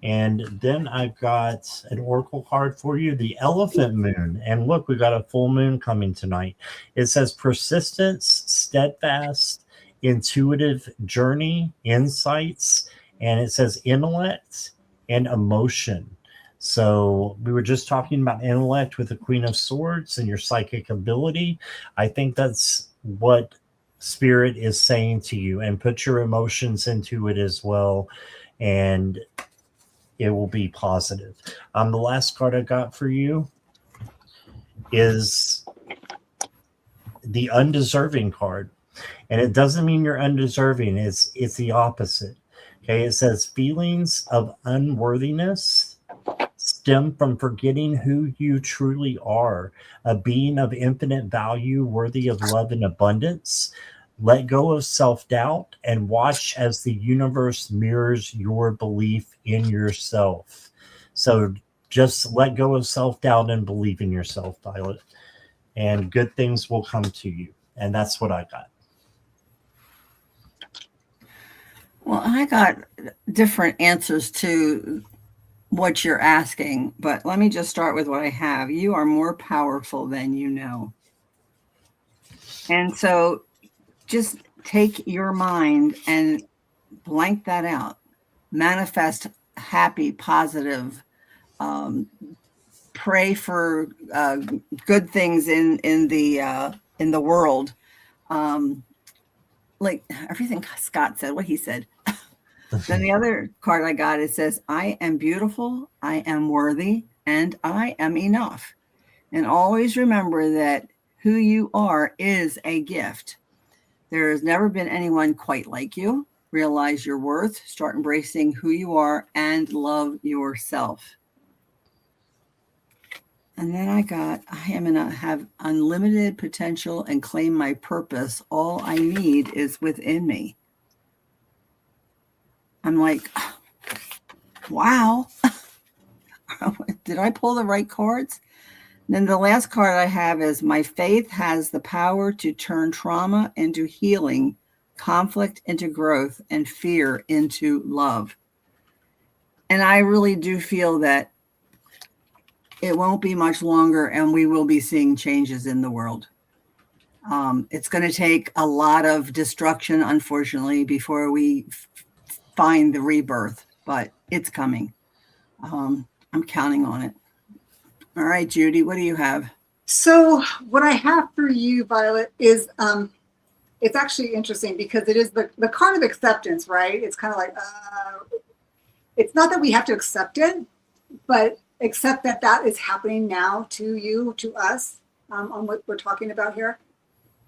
And then I've got an oracle card for you, the Elephant Moon. And look, we've got a full moon coming tonight. It says persistence, steadfast, intuitive journey, insights, and it says intellect and emotion. So we were just talking about intellect with the Queen of Swords and your psychic ability. I think that's what Spirit is saying to you, and put your emotions into it as well. And it will be positive. The last card I got for you is the Undeserving card. And it doesn't mean you're undeserving. It's the opposite. Okay, it says feelings of unworthiness stem from forgetting who you truly are, a being of infinite value, worthy of love and abundance. Let go of self-doubt and watch as the universe mirrors your belief in yourself. So just let go of self-doubt and believe in yourself, Violet, and good things will come to you. And that's what I got. Well, I got different answers to what you're asking, but let me just start with what I have. You are more powerful than you know. And so just take your mind and blank that out. Manifest happy, positive. Pray for good things in the world. Like everything Scott said, what he said. Then the other card I got, it says, I am beautiful, I am worthy, and I am enough. And always remember that who you are is a gift. There has never been anyone quite like you. Realize your worth, start embracing who you are, and love yourself. And then I got, I am going to have unlimited potential and claim my purpose. All I need is within me. I'm like, wow. Did I pull the right cards? And then the last card I have is my faith has the power to turn trauma into healing, conflict into growth, and fear into love. And I really do feel that it won't be much longer and we will be seeing changes in the world. It's going to take a lot of destruction, unfortunately, before we find the rebirth, but it's coming. I'm counting on it. All right, Judy, what do you have? So what I have for you, Violet, is it's actually interesting because it is the card of acceptance, right? It's kind of like, it's not that we have to accept it, but accept that that is happening now to you, to us, on what we're talking about here.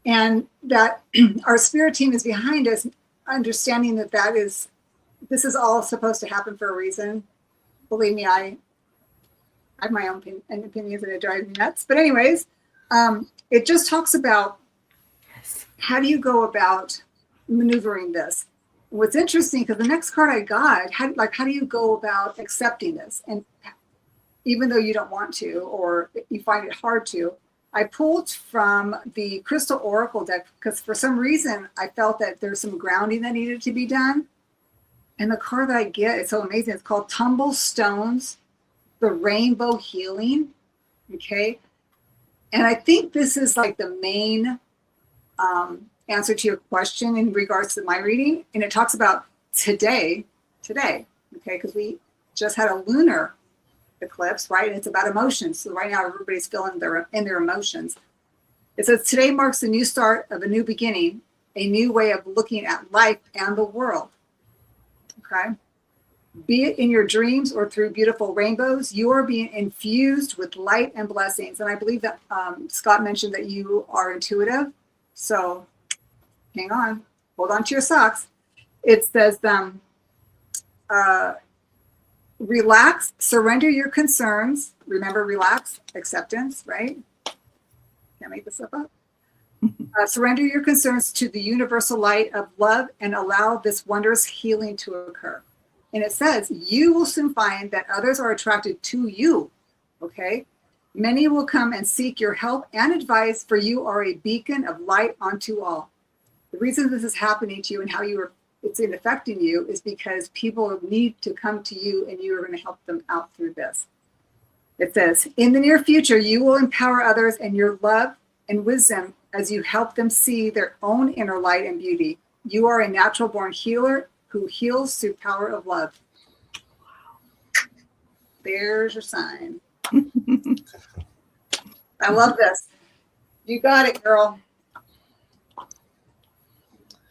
And that our spirit team is behind us, understanding that this is all supposed to happen for a reason. Believe me, I have my own opinions and it drives me nuts. But anyways, it just talks about how do you go about maneuvering this. What's interesting, because the next card I got, how do you go about accepting this? And even though you don't want to, or you find it hard to, I pulled from the Crystal Oracle deck because for some reason I felt that there's some grounding that needed to be done. And the card that I get, it's so amazing. It's called Tumble Stones, the Rainbow Healing. Okay. And I think this is like the main answer to your question in regards to my reading. And it talks about today, okay, because we just had a lunar eclipse, right? And it's about emotions. So right now everybody's feeling in their emotions. It says today marks the new start of a new beginning, a new way of looking at life and the world. Okay. Be it in your dreams or through beautiful rainbows, you are being infused with light and blessings. And I believe that Scott mentioned that you are intuitive. So hang on, hold on to your socks. It says, relax, surrender your concerns. Remember, relax, acceptance, right? Can't make this stuff up. Surrender your concerns to the universal light of love and allow this wondrous healing to occur. And it says, you will soon find that others are attracted to you, okay? Many will come and seek your help and advice, for you are a beacon of light unto all. The reason this is happening to you and how it's affecting you is because people need to come to you and you are going to help them out through this. It says, in the near future, you will empower others in your love and wisdom as you help them see their own inner light and beauty. You are a natural born healer who heals through power of love. There's your sign. I love this. You got it, girl.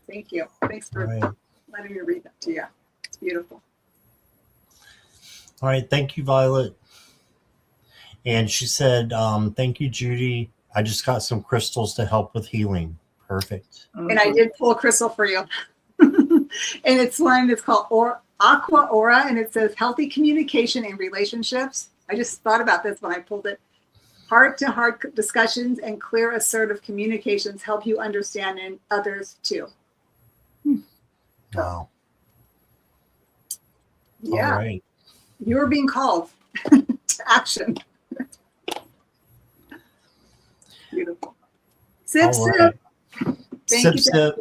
Thank you. Thanks for letting me read that to you. It's beautiful. All right. Thank you, Violet. And she said, thank you, Judy. I just got some crystals to help with healing. Perfect. And I did pull a crystal for you. And it's one that's called Aqua Aura, and it says healthy communication in relationships. I just thought about this when I pulled it. Heart-to-heart discussions and clear, assertive communications help you understand and others too. Wow. Yeah. All right. You are being called to action. Beautiful. Sip, All sip. right. Thank you. Sip.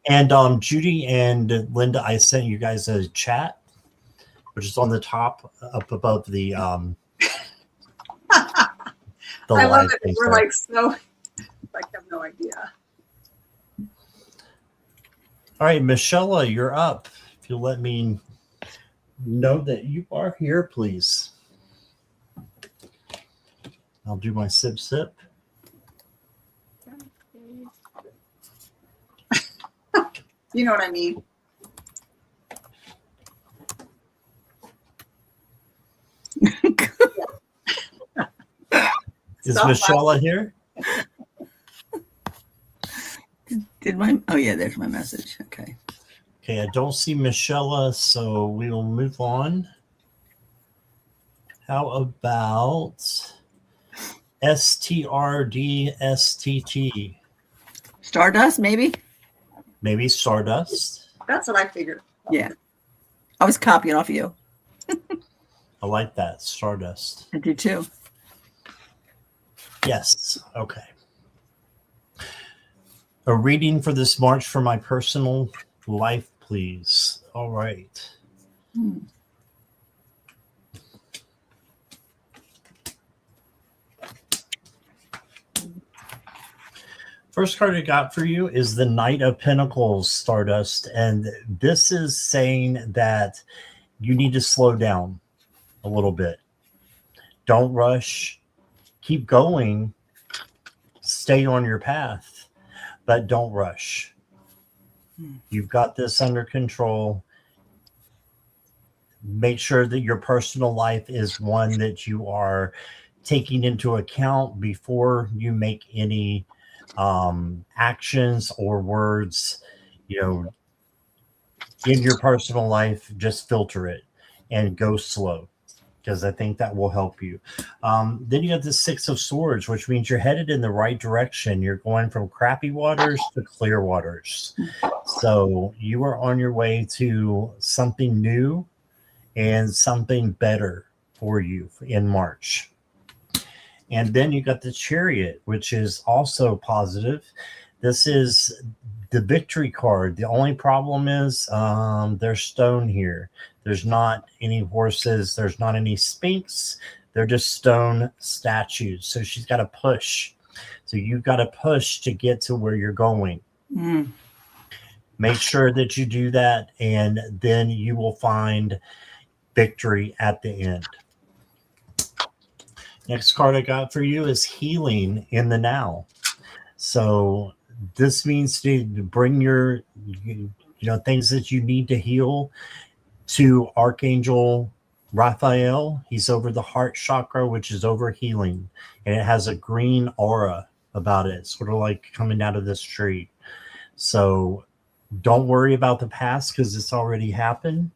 And Judy and Linda, I sent you guys a chat, which is on the top up above the I love it. We're like so, I have no idea. All right, Michelle, you're up. If you'll let me know that you are here, please. I'll do my sip. You know what I mean. Is Michelle here? Oh yeah, there's my message. Okay. Okay, I don't see Michelle, so we will move on. How about STRDSTT? Stardust, maybe? Maybe Stardust. That's what I figured. Yeah. I was copying off of you. I like that. Stardust. I do too. Yes. Okay. A reading for this March for my personal life, please. All right. First card I got for you is the Knight of Pentacles, Stardust. And this is saying that you need to slow down a little bit. Don't rush. Keep going. Stay on your path, but don't rush. You've got this under control. Make sure that your personal life is one that you are taking into account before you make any actions or words, in your personal life. Just filter it and go slow, because I think that will help you. Then you have the Six of Swords, which means you're headed in the right direction. You're going from crappy waters to clear waters. So you are on your way to something new and something better for you in March. And then you got the Chariot, which is also positive. This is the victory card. The only problem is there's stone here. There's not any horses. There's not any sphinx. They're just stone statues. So she's got to push. So you've got to push to get to where you're going. Make sure that you do that, and then you will find victory at the end. Next card I got for you is healing in the now. So this means to bring your, things that you need to heal to Archangel Raphael. He's over the heart chakra, which is over healing, and it has a green aura about it, sort of like coming out of this tree. So don't worry about the past because it's already happened.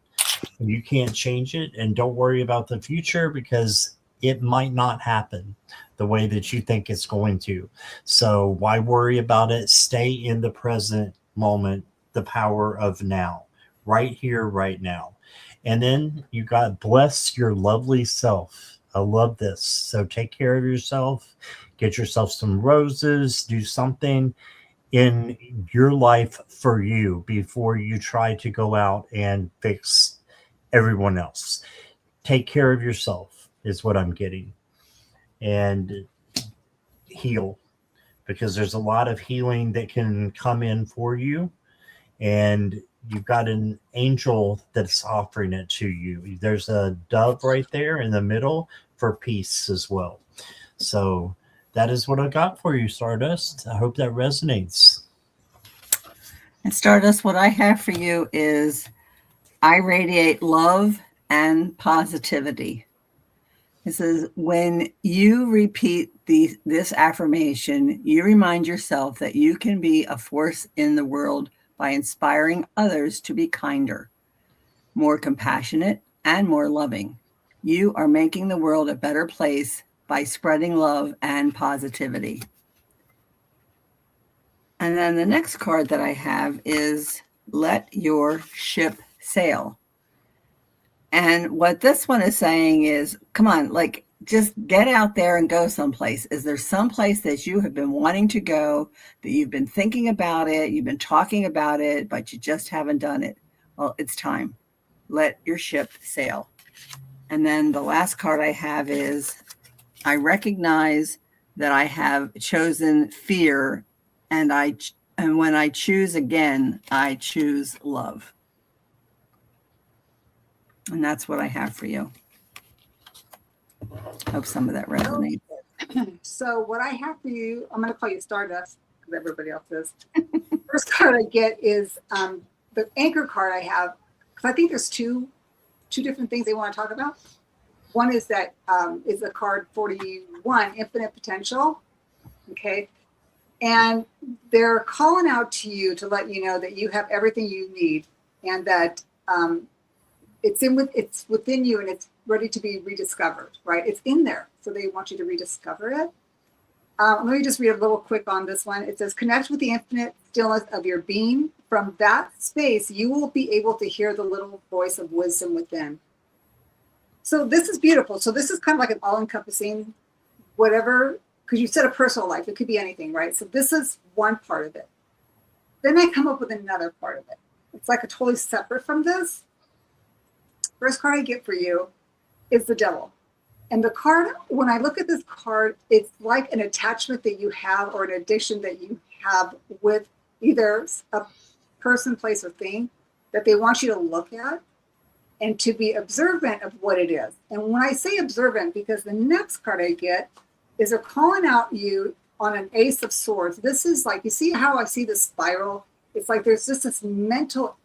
You can't change it, and don't worry about the future because it might not happen the way that you think it's going to. So why worry about it? Stay in the present moment, the power of now, right here, right now. And then you got bless your lovely self. I love this. So take care of yourself, get yourself some roses, do something in your life for you before you try to go out and fix everyone else. Take care of yourself is what I'm getting. And heal, because there's a lot of healing that can come in for you. And you've got an angel that's offering it to you. There's a dove right there in the middle for peace as well. So that is what I got for you, Stardust. I hope that resonates. And Stardust, what I have for you is I radiate love and positivity. This is when you repeat this affirmation, you remind yourself that you can be a force in the world by inspiring others to be kinder, more compassionate, and more loving. You are making the world a better place by spreading love and positivity. And then the next card that I have is Let Your Ship Sail. And what this one is saying is, come on, like, just get out there and go someplace. Is there someplace that you have been wanting to go, that you've been thinking about it, you've been talking about it, but you just haven't done it? Well, it's time. Let your ship sail. And then the last card I have is, I recognize that I have chosen fear, and when I choose again, I choose love. And that's what I have for you. Hope some of that resonates. So what I have for you, I'm going to call you Stardust because everybody else is. First card I get is the anchor card I have, because I think there's two different things they want to talk about. One is that is the card 41, Infinite Potential. Okay. And they're calling out to you to let you know that you have everything you need, and that it's within you, and it's ready to be rediscovered, right? It's in there. So they want you to rediscover it. Let me just read a little quick on this one. It says, connect with the infinite stillness of your being. From that space, you will be able to hear the little voice of wisdom within. So this is beautiful. So this is kind of like an all-encompassing whatever, because you said a personal life. It could be anything, right? So this is one part of it. Then I come up with another part of it. It's like a totally separate from this. First card I get for you is the Devil. And the card, when I look at this card, it's like an attachment that you have or an addiction that you have with either a person, place, or thing that they want you to look at and to be observant of what it is. And when I say observant, because the next card I get is they're calling out you on an Ace of Swords. This is like, you see how I see the spiral? It's like there's just this mental,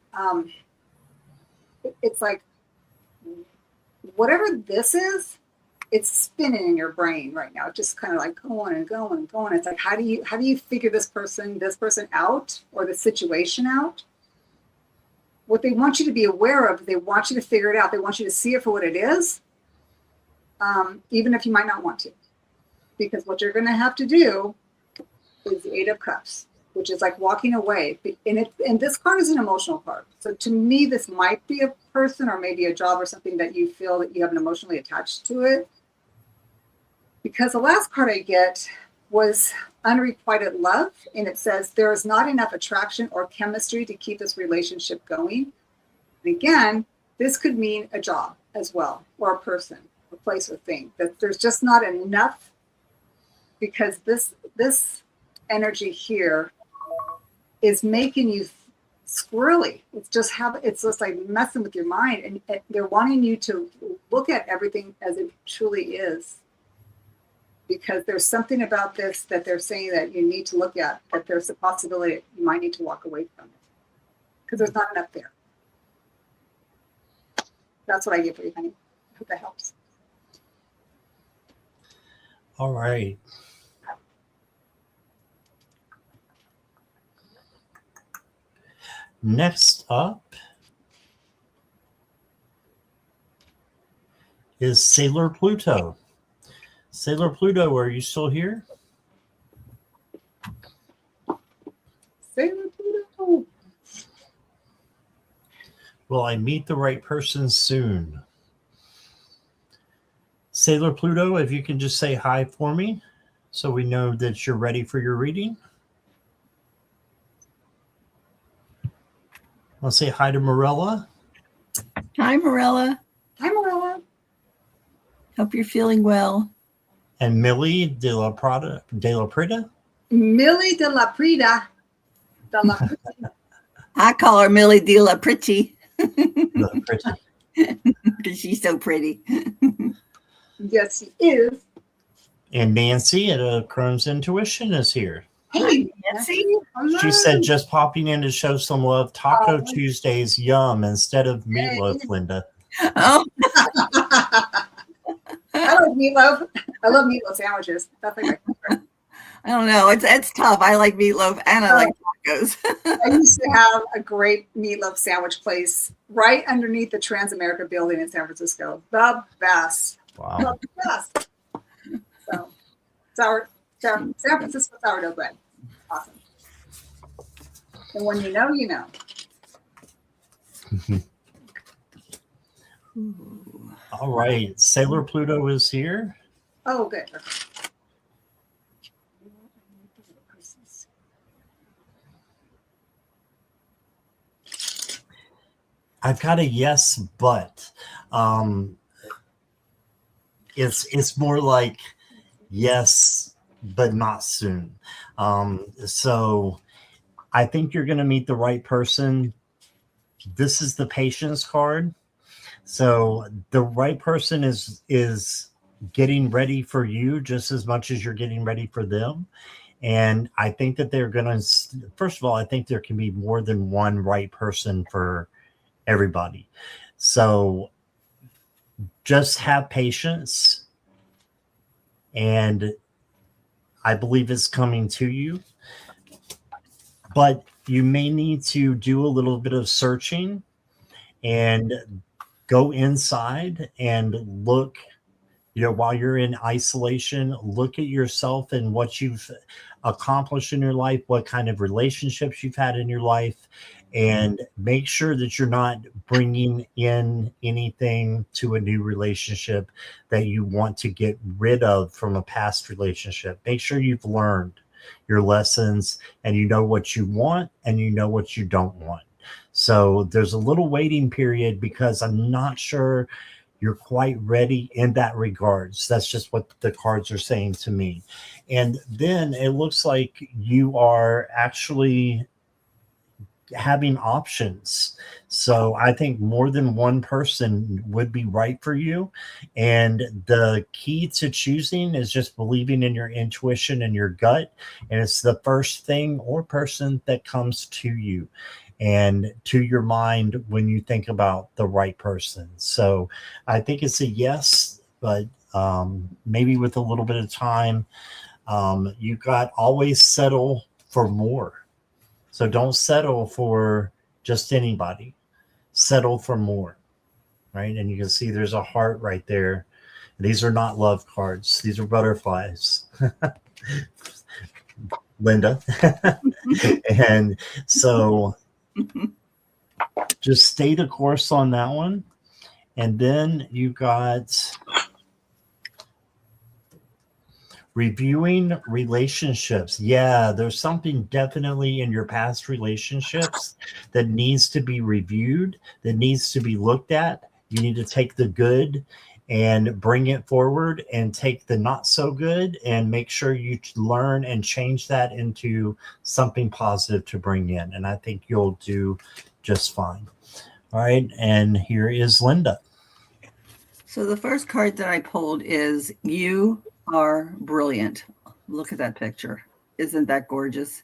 it's like, whatever this is, it's spinning in your brain right now. It's just kind of like going and going and going. It's like, how do you figure this person out or the situation out? What they want you to be aware of, they want you to figure it out. They want you to see it for what it is, even if you might not want to. Because what you're going to have to do is the Eight of Cups, which is like walking away. And this card is an emotional card. So to me, this might be a person or maybe a job or something that you feel that you have an emotionally attached to it. Because the last card I get was unrequited love. And it says, there is not enough attraction or chemistry to keep this relationship going. And again, this could mean a job as well, or a person, a place or thing, that there's just not enough, because this energy here is making you squirrely. It's just like messing with your mind, and they're wanting you to look at everything as it truly is, because there's something about this that they're saying that you need to look at, that there's a possibility that you might need to walk away from it because there's not enough there. That's what I get for you, honey. I hope that helps. All right. Next up is Sailor Pluto. Sailor Pluto, are you still here? Sailor Pluto. Will I meet the right person soon? Sailor Pluto, if you can just say hi for me so we know that you're ready for your reading. I'll say hi to Morella. Hi, Morella. Hi, Morella. Hope you're feeling well. And Millie de la Prada. Millie de la Prida. I call her Millie de la Pretty. Pretty. Because she's so pretty. Yes, she is. And Nancy at Crohn's Intuition is here. Hey, Nancy. Hello. She said just popping in to show some love. Taco Tuesdays, yum, instead of meatloaf, Linda. Oh, I like meatloaf. I love meatloaf sandwiches. That's like my favorite. I don't know. It's tough. I like meatloaf and I like tacos. I used to have a great meatloaf sandwich place right underneath the Transamerica building in San Francisco. The best. Wow. The best. So, San Francisco sourdough bread. Awesome. And when you know, you know. All right. Sailor Pluto is here. Oh, good. I've got a yes, but it's more like yes, but not soon. So I think you're going to meet the right person. This is the patience card. So the right person is getting ready for you just as much as you're getting ready for them. And I think that they're going to, first of all, I think there can be more than one right person for everybody. So just have patience, and I believe it's coming to you. But you may need to do a little bit of searching and go inside and look, while you're in isolation, look at yourself and what you've accomplished in your life, what kind of relationships you've had in your life, and make sure that you're not bringing in anything to a new relationship that you want to get rid of from a past relationship. Make sure you've learned your lessons and you know what you want and you know what you don't want. So there's a little waiting period because I'm not sure you're quite ready in that regards. That's just what the cards are saying to me. And then it looks like you are actually having options. So I think more than one person would be right for you. And the key to choosing is just believing in your intuition and your gut. And it's the first thing or person that comes to you and to your mind when you think about the right person. So I think it's a yes, but maybe with a little bit of time. You got always settle for more. So don't settle for just anybody. Settle for more, right? And you can see there's a heart right there. These are not love cards. These are butterflies. Linda. And so just stay the course on that one. And then you got Reviewing relationships. Yeah, there's something definitely in your past relationships that needs to be reviewed, that needs to be looked at. You need to take the good and bring it forward, and take the not so good and make sure you learn and change that into something positive to bring in. And I think you'll do just fine. All right. And here is Linda. So the first card that I pulled is "You Are Brilliant." Look at that picture. Isn't that gorgeous?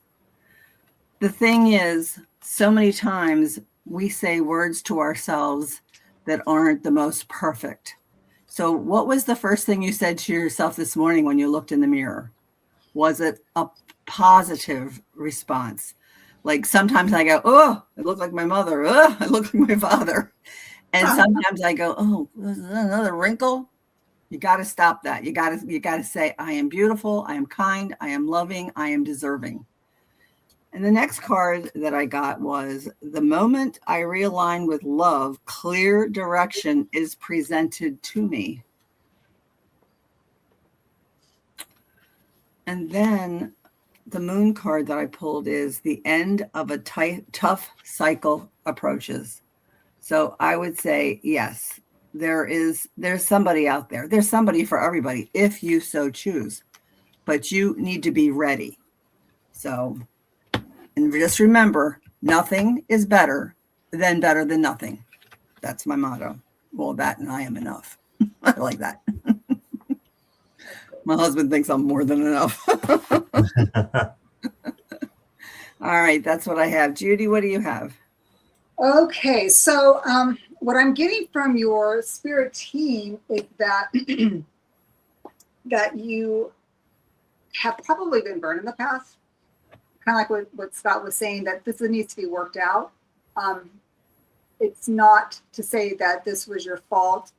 The thing is, so many times we say words to ourselves that aren't the most perfect. So what was the first thing you said to yourself this morning when you looked in the mirror? Was it a positive response? Like sometimes I go, oh, I look like my mother. Oh, I look like my father. And sometimes I go, oh, is that another wrinkle? You got to stop that. You got to say, I am beautiful. I am kind. I am loving. I am deserving. And the next card that I got was, the moment I realign with love, clear direction is presented to me. And then the moon card that I pulled is, the end of a tough cycle approaches. So I would say, yes, there's somebody out there. There's somebody for everybody if you so choose, but you need to be ready. So, and just remember, nothing is better than nothing. That's my motto. Well, that and I am enough. I like that. My husband thinks I'm more than enough. All right, that's what I have. Judy, what do you have? Okay, so what I'm getting from your spirit team is that that you have probably been burned in the past. Kind of like what Scott was saying, that this needs to be worked out. It's not to say that this was your fault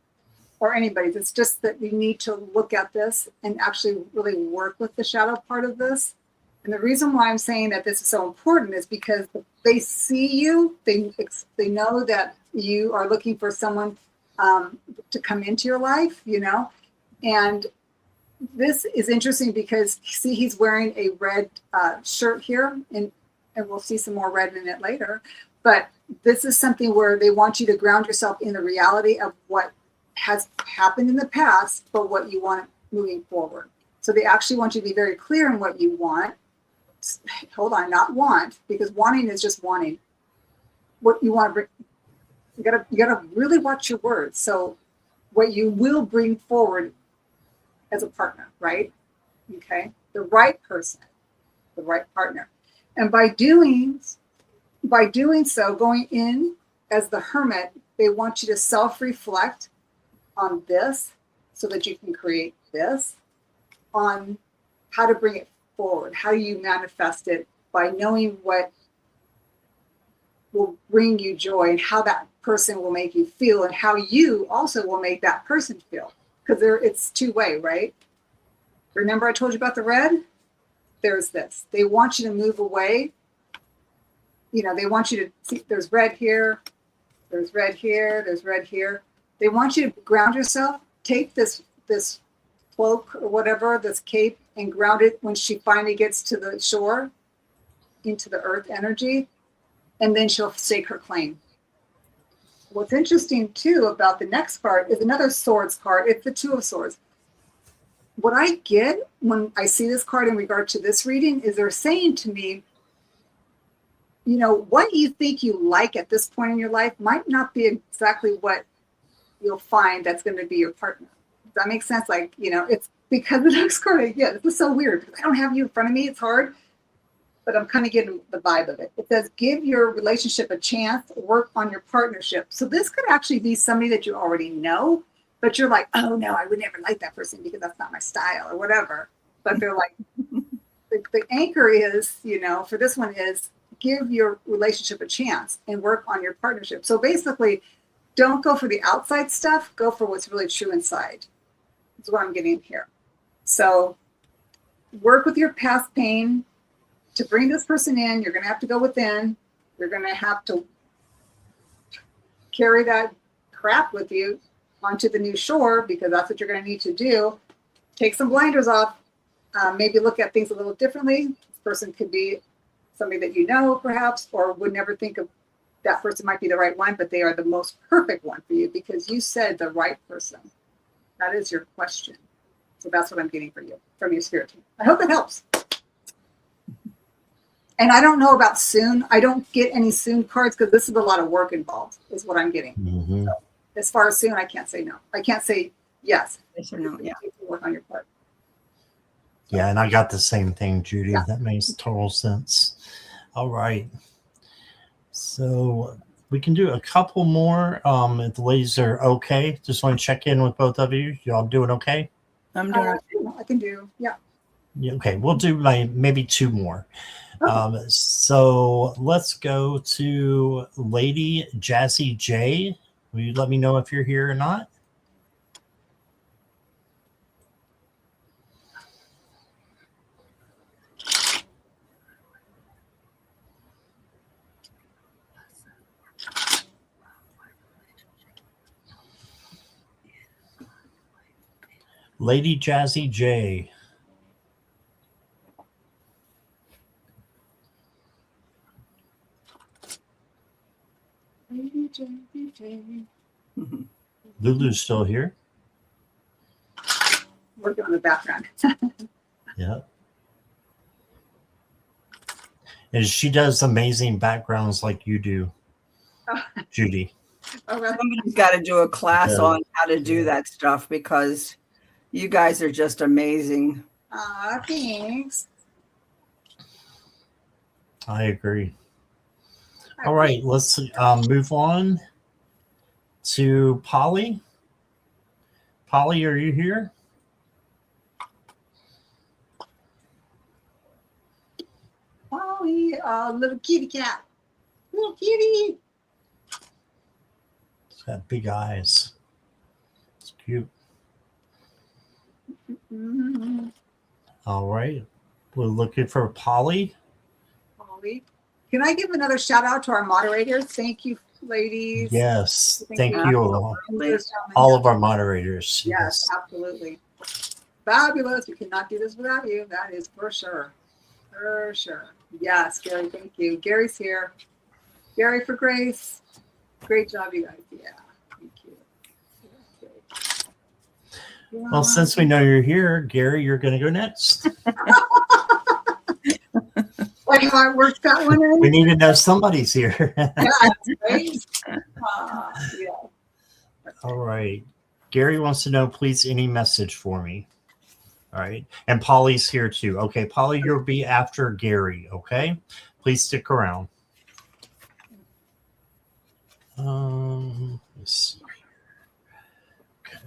or anybody's. It's just that you need to look at this and actually really work with the shadow part of this. And the reason why I'm saying that this is so important is because they see you, they know that you are looking for someone to come into your life, you know. And this is interesting because, see, he's wearing a red shirt here, and we'll see some more red in it later. But this is something where they want you to ground yourself in the reality of what has happened in the past, but what you want moving forward. So they actually want you to be very clear in what you want. Hold on, not want, because wanting is just wanting. What you want to bring, you gotta really watch your words. So what you will bring forward as a partner, right? Okay, the right person, the right partner, and by doing so, going in as the hermit, they want you to self-reflect on this so that you can create this, on how to bring it forward. How do you manifest it? By knowing what will bring you joy and how that person will make you feel, and how you also will make that person feel. Because it's two-way, right? Remember I told you about the red? There's this. They want you to move away. You know, they want you to see, there's red here, there's red here, there's red here. They want you to ground yourself. Take this cloak or whatever, this cape, and ground it when she finally gets to the shore, into the earth energy, and then she'll stake her claim. What's interesting too about the next card is another swords card. It's the Two of Swords. What I get when I see this card in regard to this reading is they're saying to me, you know, what you think you like at this point in your life might not be exactly what you'll find that's going to be your partner. Does that make sense? Like, you know, it's because the next card I get, this is so weird because I don't have you in front of me. It's hard, but I'm kind of getting the vibe of it. It says, give your relationship a chance, work on your partnership. So this could actually be somebody that you already know, but you're like, oh no, I would never like that person because that's not my style or whatever. But they're like, the anchor is, you know, for this one is, give your relationship a chance and work on your partnership. So basically, don't go for the outside stuff, go for what's really true inside. That's what I'm getting here. So work with your past pain to bring this person in. You're going to have to go within. You're going to have to carry that crap with you onto the new shore, because that's what you're going to need to do. Take some blinders off, maybe look at things a little differently. This person could be somebody that you know, perhaps, or would never think of that person might be the right one, but they are the most perfect one for you because you said the right person. That is your question. So that's what I'm getting for you from your spirit team. I hope it helps. And I don't know about soon. I don't get any soon cards because this is a lot of work involved, is what I'm getting. Mm-hmm. So as far as soon, I can't say no. I can't say yes. Yes or no, yeah. Work on your part. Yeah, and I got the same thing, Judy. Yeah. That makes total sense. All right. So we can do a couple more if the ladies are okay. Just want to check in with both of you. Y'all doing okay? I'm doing I can do, yeah. Yeah, okay, we'll do maybe two more. Okay. So let's go to Lady Jazzy J. Will you let me know if you're here or not? Lady Jazzy J. Lulu's still here. Working on the background. Yeah. And she does amazing backgrounds like you do, Judy. Somebody's got to do a class on how to do that stuff because you guys are just amazing. Thanks. I agree. All right, let's move on to Polly. Polly, are you here? Polly, little kitty cat. Little kitty. It's got big eyes. It's cute. Mm-hmm. All right. We're looking for Polly. Polly. Can I give another shout out to our moderators? Thank you, ladies. Yes. Thank you All all of our moderators. Yes, absolutely. Fabulous. We cannot do this without you. That is for sure. For sure. Yes, Gary, thank you. Gary's here. Gary for Grace. Great job, you guys. Yeah. Thank you. Well, since we know you're here, Gary, you're going to go next. Like how it works that one in? We need to know somebody's here. Yeah, right? Yeah. All right. Gary wants to know, please, any message for me. All right. And Polly's here too. Okay, Polly, you'll be after Gary. Okay. Please stick around. Let's see. Okay.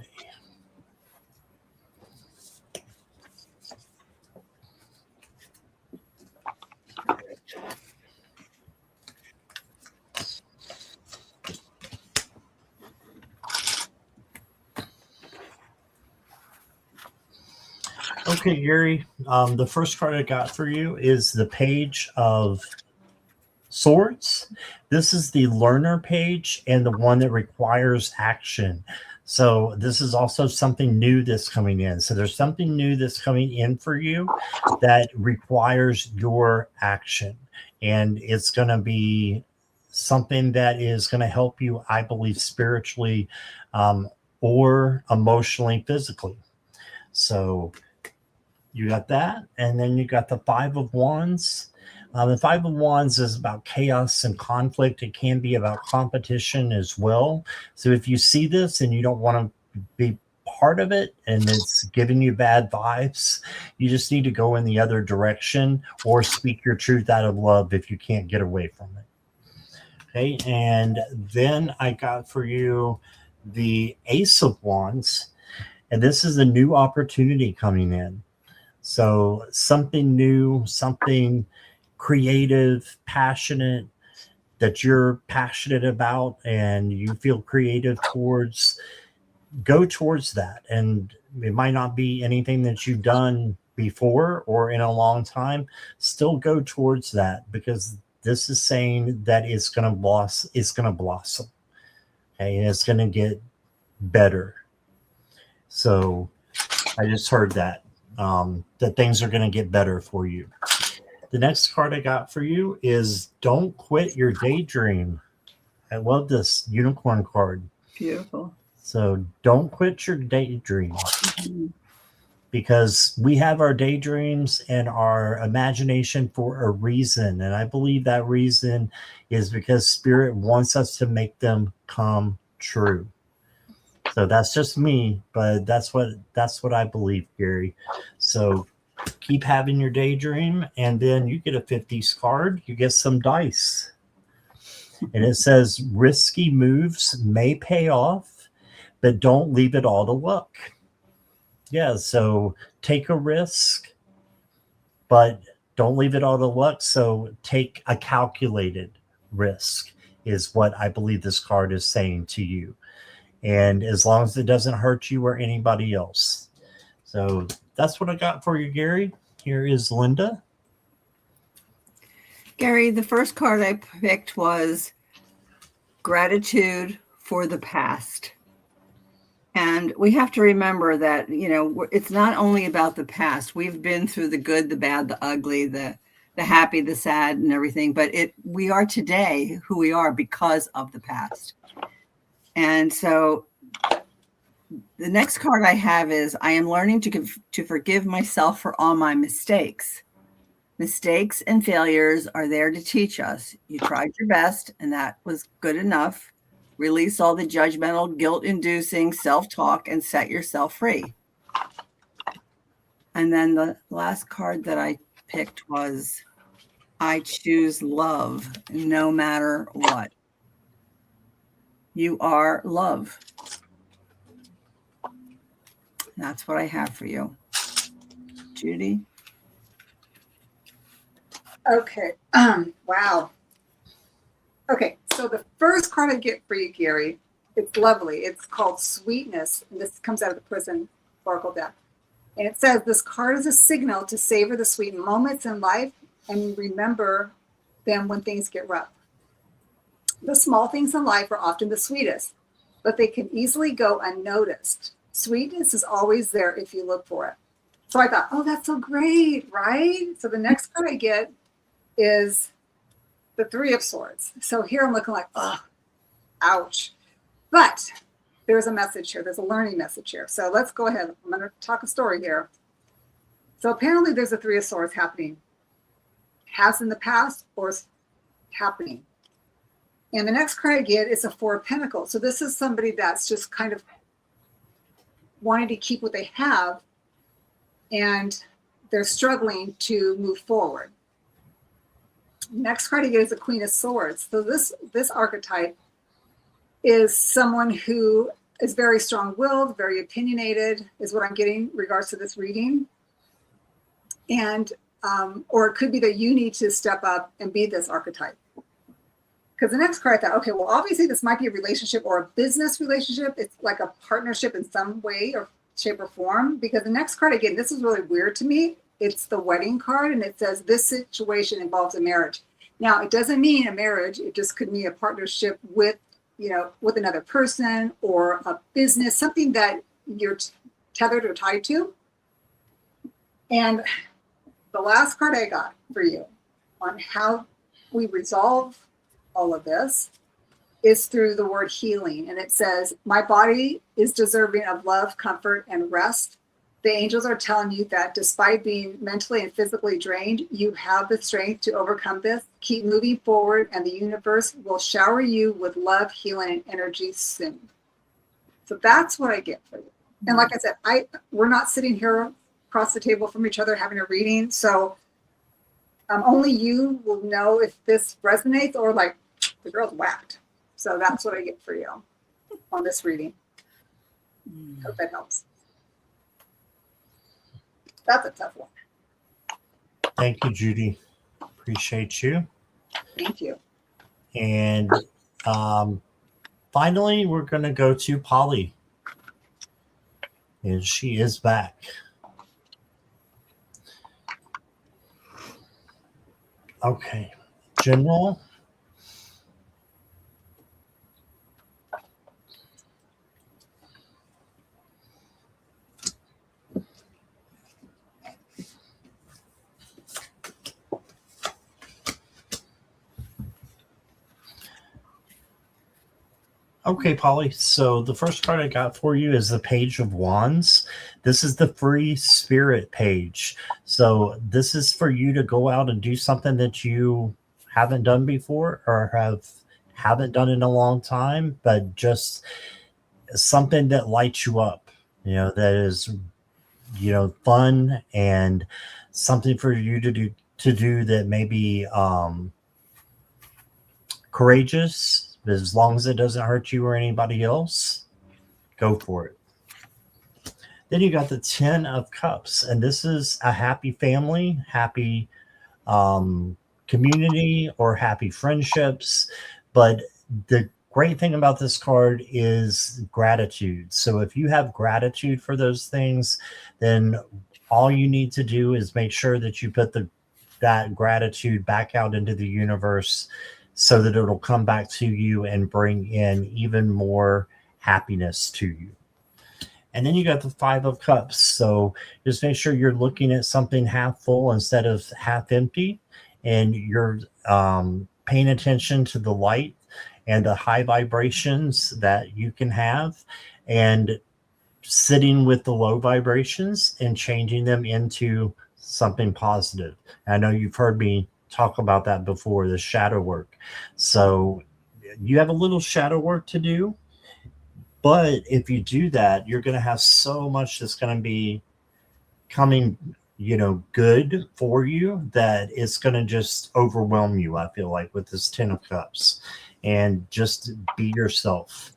Okay, Gary, the first card I got for you is the Page of Swords. This is the learner page and the one that requires action. So this is also something new that's coming in. So there's something new that's coming in for you that requires your action. And it's going to be something that is going to help you, I believe, spiritually or emotionally, physically. So you got that. And then you got the Five of Wands. The Five of Wands is about chaos and conflict. It can be about competition as well. So if you see this and you don't want to be part of it and it's giving you bad vibes, you just need to go in the other direction or speak your truth out of love if you can't get away from it. Okay, and then I got for you the Ace of Wands, and this is a new opportunity coming in. So something new, something creative, passionate, that you're passionate about and you feel creative towards, go towards that. And it might not be anything that you've done before or in a long time. Still go towards that, because this is saying that it's going to blossom. Okay, and it's going to get better. So I just heard that. that things are going to get better for you. The next card I got for you is Don't Quit Your Daydream. I love this unicorn card. Beautiful. So don't quit your daydream. Mm-hmm. Because we have our daydreams and our imagination for a reason. And I believe that reason is because Spirit wants us to make them come true. So that's just me, but that's what I believe, Gary. So keep having your daydream, and then you get a 50s card, you get some dice. And it says risky moves may pay off, but don't leave it all to luck. Yeah, so take a risk, but don't leave it all to luck. So take a calculated risk is what I believe this card is saying to you. And as long as it doesn't hurt you or anybody else. So that's what I got for you, Gary. Here is Linda. Gary, the first card I picked was gratitude for the past. And we have to remember that, it's not only about the past. We've been through the good, the bad, the ugly, the happy, the sad, and everything. But we are today who we are because of the past. And so the next card I have is I am learning to forgive myself for all my mistakes. Mistakes and failures are there to teach us. You tried your best, and that was good enough. Release all the judgmental, guilt-inducing self-talk and set yourself free. And then the last card that I picked was I choose love no matter what. You are love. That's what I have for you. Judy? Okay. Wow. Okay, so the first card I get for you, Gary, it's lovely. It's called Sweetness, and this comes out of the Prison Oracle deck. And it says, this card is a signal to savor the sweet moments in life and remember them when things get rough. The small things in life are often the sweetest, but they can easily go unnoticed. Sweetness is always there if you look for it. So I thought, oh, that's so great, right? So the next card I get is the Three of Swords. So here I'm looking like, oh, ouch. But there's a message here. There's a learning message here. So let's go ahead. I'm going to talk a story here. So apparently there's a Three of Swords happening. Has in the past or is happening. And the next card I get is a Four of Pentacles. So this is somebody that's just kind of wanting to keep what they have, and they're struggling to move forward. Next card I get is a Queen of Swords. So this archetype is someone who is very strong-willed, very opinionated, is what I'm getting in regards to this reading. And or it could be that you need to step up and be this archetype. Because the next card I thought, okay, well, obviously this might be a relationship or a business relationship. It's like a partnership in some way or shape or form. Because the next card, again, this is really weird to me. It's the wedding card, and it says this situation involves a marriage. Now, it doesn't mean a marriage. It just could mean a partnership with, with another person or a business, something that you're tethered or tied to. And the last card I got for you on how we resolve all of this is through the word healing. And it says, my body is deserving of love, comfort, and rest. The angels are telling you that despite being mentally and physically drained, you have the strength to overcome this. Keep moving forward, and the universe will shower you with love, healing, and energy soon. So that's what I get for you. And like I said, we're not sitting here across the table from each other having a reading. So only you will know if this resonates or like the girl's whacked. So that's what I get for you on this reading. Hope that helps. That's a tough one. Thank you, Judy. Appreciate you. Thank you. And finally, we're going to go to Polly. And she is back. Okay. General. Okay, Polly. So the first card I got for you is the Page of Wands. This is the free spirit page. So this is for you to go out and do something that you haven't done before or haven't done in a long time, but just something that lights you up, that is, fun and something for you to do that may be courageous, as long as it doesn't hurt you or anybody else. Go for it. Then you got the 10 of Cups, and this is a happy family, happy community, or happy friendships. But the great thing about this card is gratitude. So if you have gratitude for those things, then all you need to do is make sure that you put that gratitude back out into the universe so that it'll come back to you and bring in even more happiness to you. And then you got the 5 of Cups. So just make sure you're looking at something half full instead of half empty. And you're paying attention to the light and the high vibrations that you can have, and sitting with the low vibrations and changing them into something positive. I know you've heard me talk about that before, the shadow work. So you have a little shadow work to do. But if you do that, you're going to have so much that's going to be coming, good for you, that it's going to just overwhelm you, I feel like, with this 10 of Cups. And just be yourself.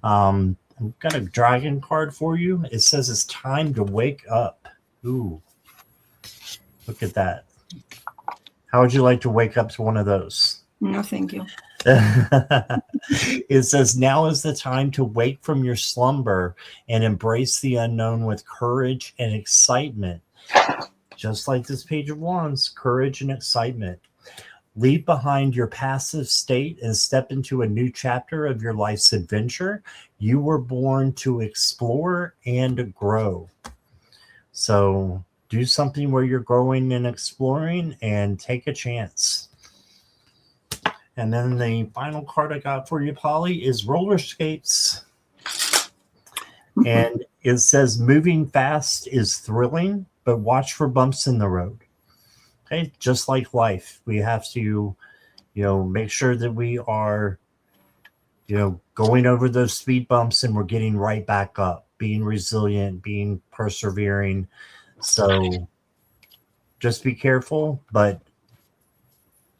I've got a dragon card for you. It says it's time to wake up. Ooh, look at that. How would you like to wake up to one of those? No, thank you. It says, now is the time to wake from your slumber and embrace the unknown with courage and excitement. Just like this Page of Wands, courage and excitement. Leave behind your passive state and step into a new chapter of your life's adventure. You were born to explore and grow. So do something where you're growing and exploring, and take a chance. And then the final card I got for you, Polly, is roller skates. And it says, moving fast is thrilling, but watch for bumps in the road. Okay, just like life, we have to, make sure that we are, going over those speed bumps and we're getting right back up, being resilient, being persevering. So just be careful, but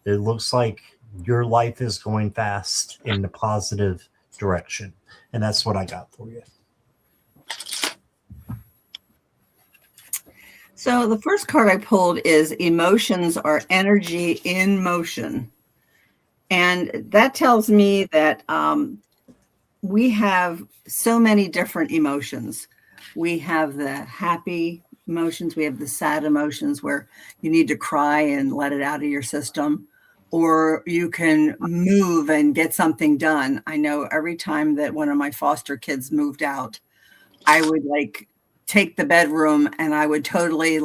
it looks like your life is going fast in the positive direction. And that's what I got for you. So the first card I pulled is emotions are energy in motion. And that tells me that we have so many different emotions. We have the happy emotions. We have the sad emotions where you need to cry and let it out of your system, or you can move and get something done. I know every time that one of my foster kids moved out, I would take the bedroom and I would totally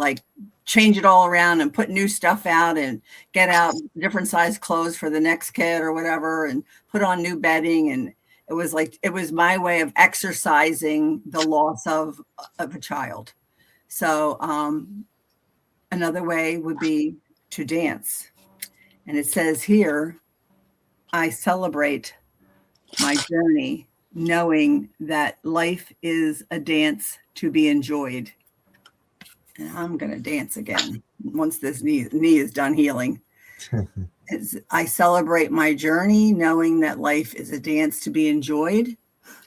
change it all around and put new stuff out and get out different size clothes for the next kid or whatever, and put on new bedding. And it was my way of exercising the loss of a child. So another way would be to dance. And it says here, I celebrate my journey, knowing that life is a dance to be enjoyed. And I'm going to dance again once this knee is done healing. I celebrate my journey, knowing that life is a dance to be enjoyed.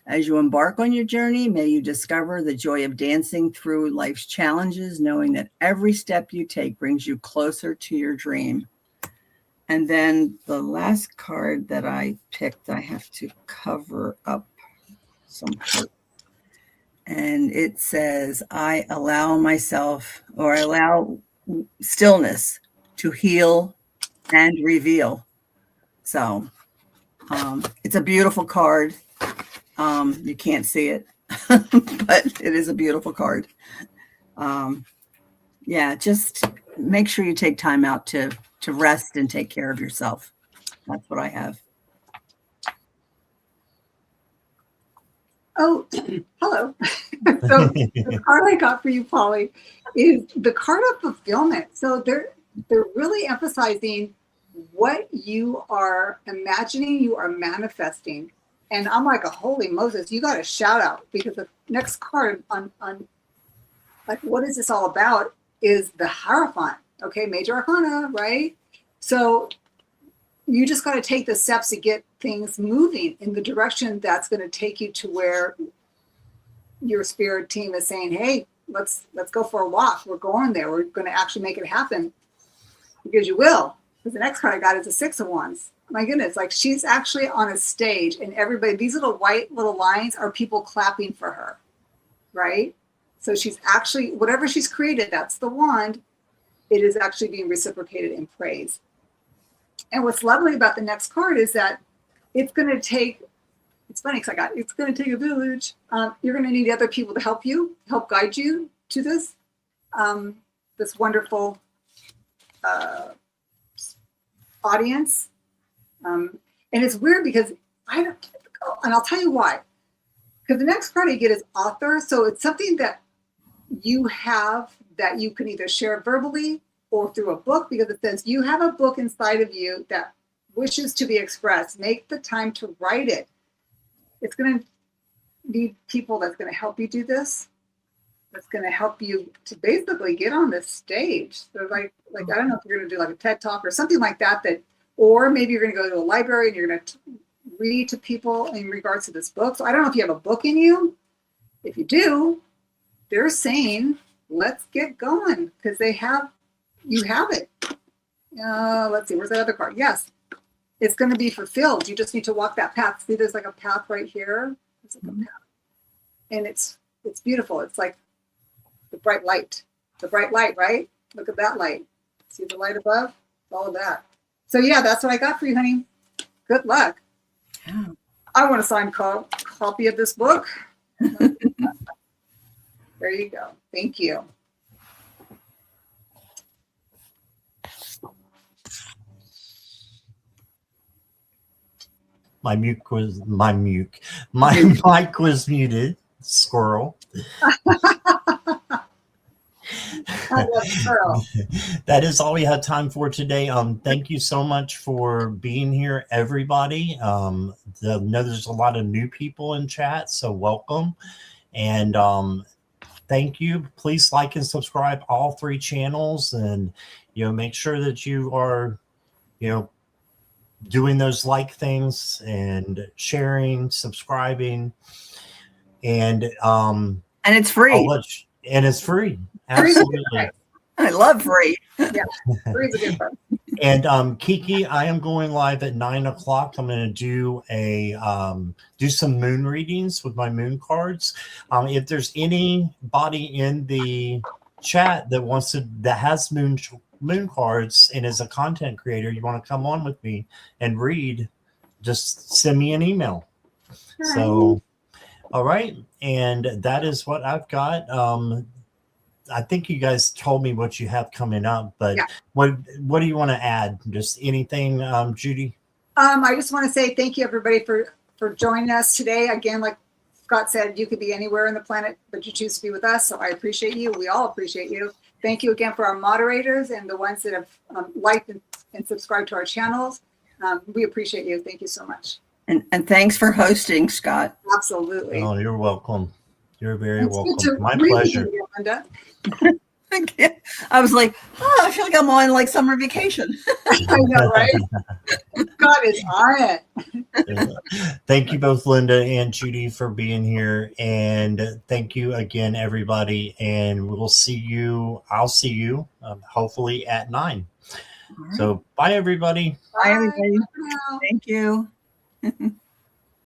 As you embark on your journey, may you discover the joy of dancing through life's challenges, knowing that every step you take brings you closer to your dream. And then the last card that I picked, I have to cover up some part. And it says, I allow stillness to heal and reveal. So it's a beautiful card. You can't see it, but it is a beautiful card. Just make sure you take time out to rest and take care of yourself. That's what I have. Oh, hello. So the card I got for you, Polly, is the card of fulfillment. So they're really emphasizing what you are imagining, you are manifesting. And I'm like, holy Moses, you got a shout out, because the next card on like, what is this all about, is the Hierophant. Okay, major arcana, right? So you just got to take the steps to get things moving in the direction that's going to take you to where your spirit team is saying, hey, let's go for a walk. We're going there. We're going to actually make it happen, because you will. Because the next card I got is a Six of Wands. My goodness, like, she's actually on a stage, and everybody, these little white little lines are people clapping for her, right? So she's actually, whatever she's created, that's the wand. It is actually being reciprocated in praise. And what's lovely about the next card is that it's going to take, it's funny because it's going to take a village. You're going to need other people to help you, help guide you to this, this wonderful audience. And it's weird because and I'll tell you why. Because the next card I get is author. So it's something that you have that you can either share verbally or through a book, because it says you have a book inside of you that wishes to be expressed. Make the time to write it. It's going to need people that's going to help you do this. That's going to help you to basically get on this stage. So like I don't know if you're going to do like a TED Talk or something like that, or maybe you're going to go to a library and you're going to read to people in regards to this book. So I don't know if you have a book in you. If you do, they're saying, let's get going, because you have it. Let's see, where's that other card? Yes, it's going to be fulfilled. You just need to walk that path. See, there's like a path right here. There's like a path. And it's beautiful. It's like the bright light, right? Look at that light. See the light above? All of that. So yeah, that's what I got for you, honey. Good luck. Yeah. I want a signed copy of this book. There you go. Thank you. My mic was muted. Squirrel. That is all we have time for today. Thank you so much for being here, everybody. I know there's a lot of new people in chat, so welcome. And thank you. Please like and subscribe all 3 channels, and make sure that you are doing those like things and sharing, subscribing, and it's free. And it's free. Absolutely. I love free. Yeah, free is a good part. And Kiki, I am going live at 9:00. I'm going to do some moon readings with my moon cards. If there's anybody in the chat that has moon cards and is a content creator, you want to come on with me and read, just send me an email. Right. So, all right. And that is what I've got. I think you guys told me what you have coming up, but yeah. What do you want to add? Just anything, Judy? I just want to say thank you, everybody, for joining us today. Again, like Scott said, you could be anywhere in the planet, but you choose to be with us. So I appreciate you. We all appreciate you. Thank you again for our moderators and the ones that have liked and subscribed to our channels. We appreciate you. Thank you so much. And thanks for hosting, Scott. Absolutely. Oh, you're welcome. You're very welcome. My pleasure. You, Linda. I was like, I feel like I'm on like summer vacation. I know, right? God is on it. Thank you both, Linda and Judy, for being here. And thank you again, everybody. And we'll see you. I'll see you hopefully at 9. Right. So bye, everybody. Bye, everybody. Thank you.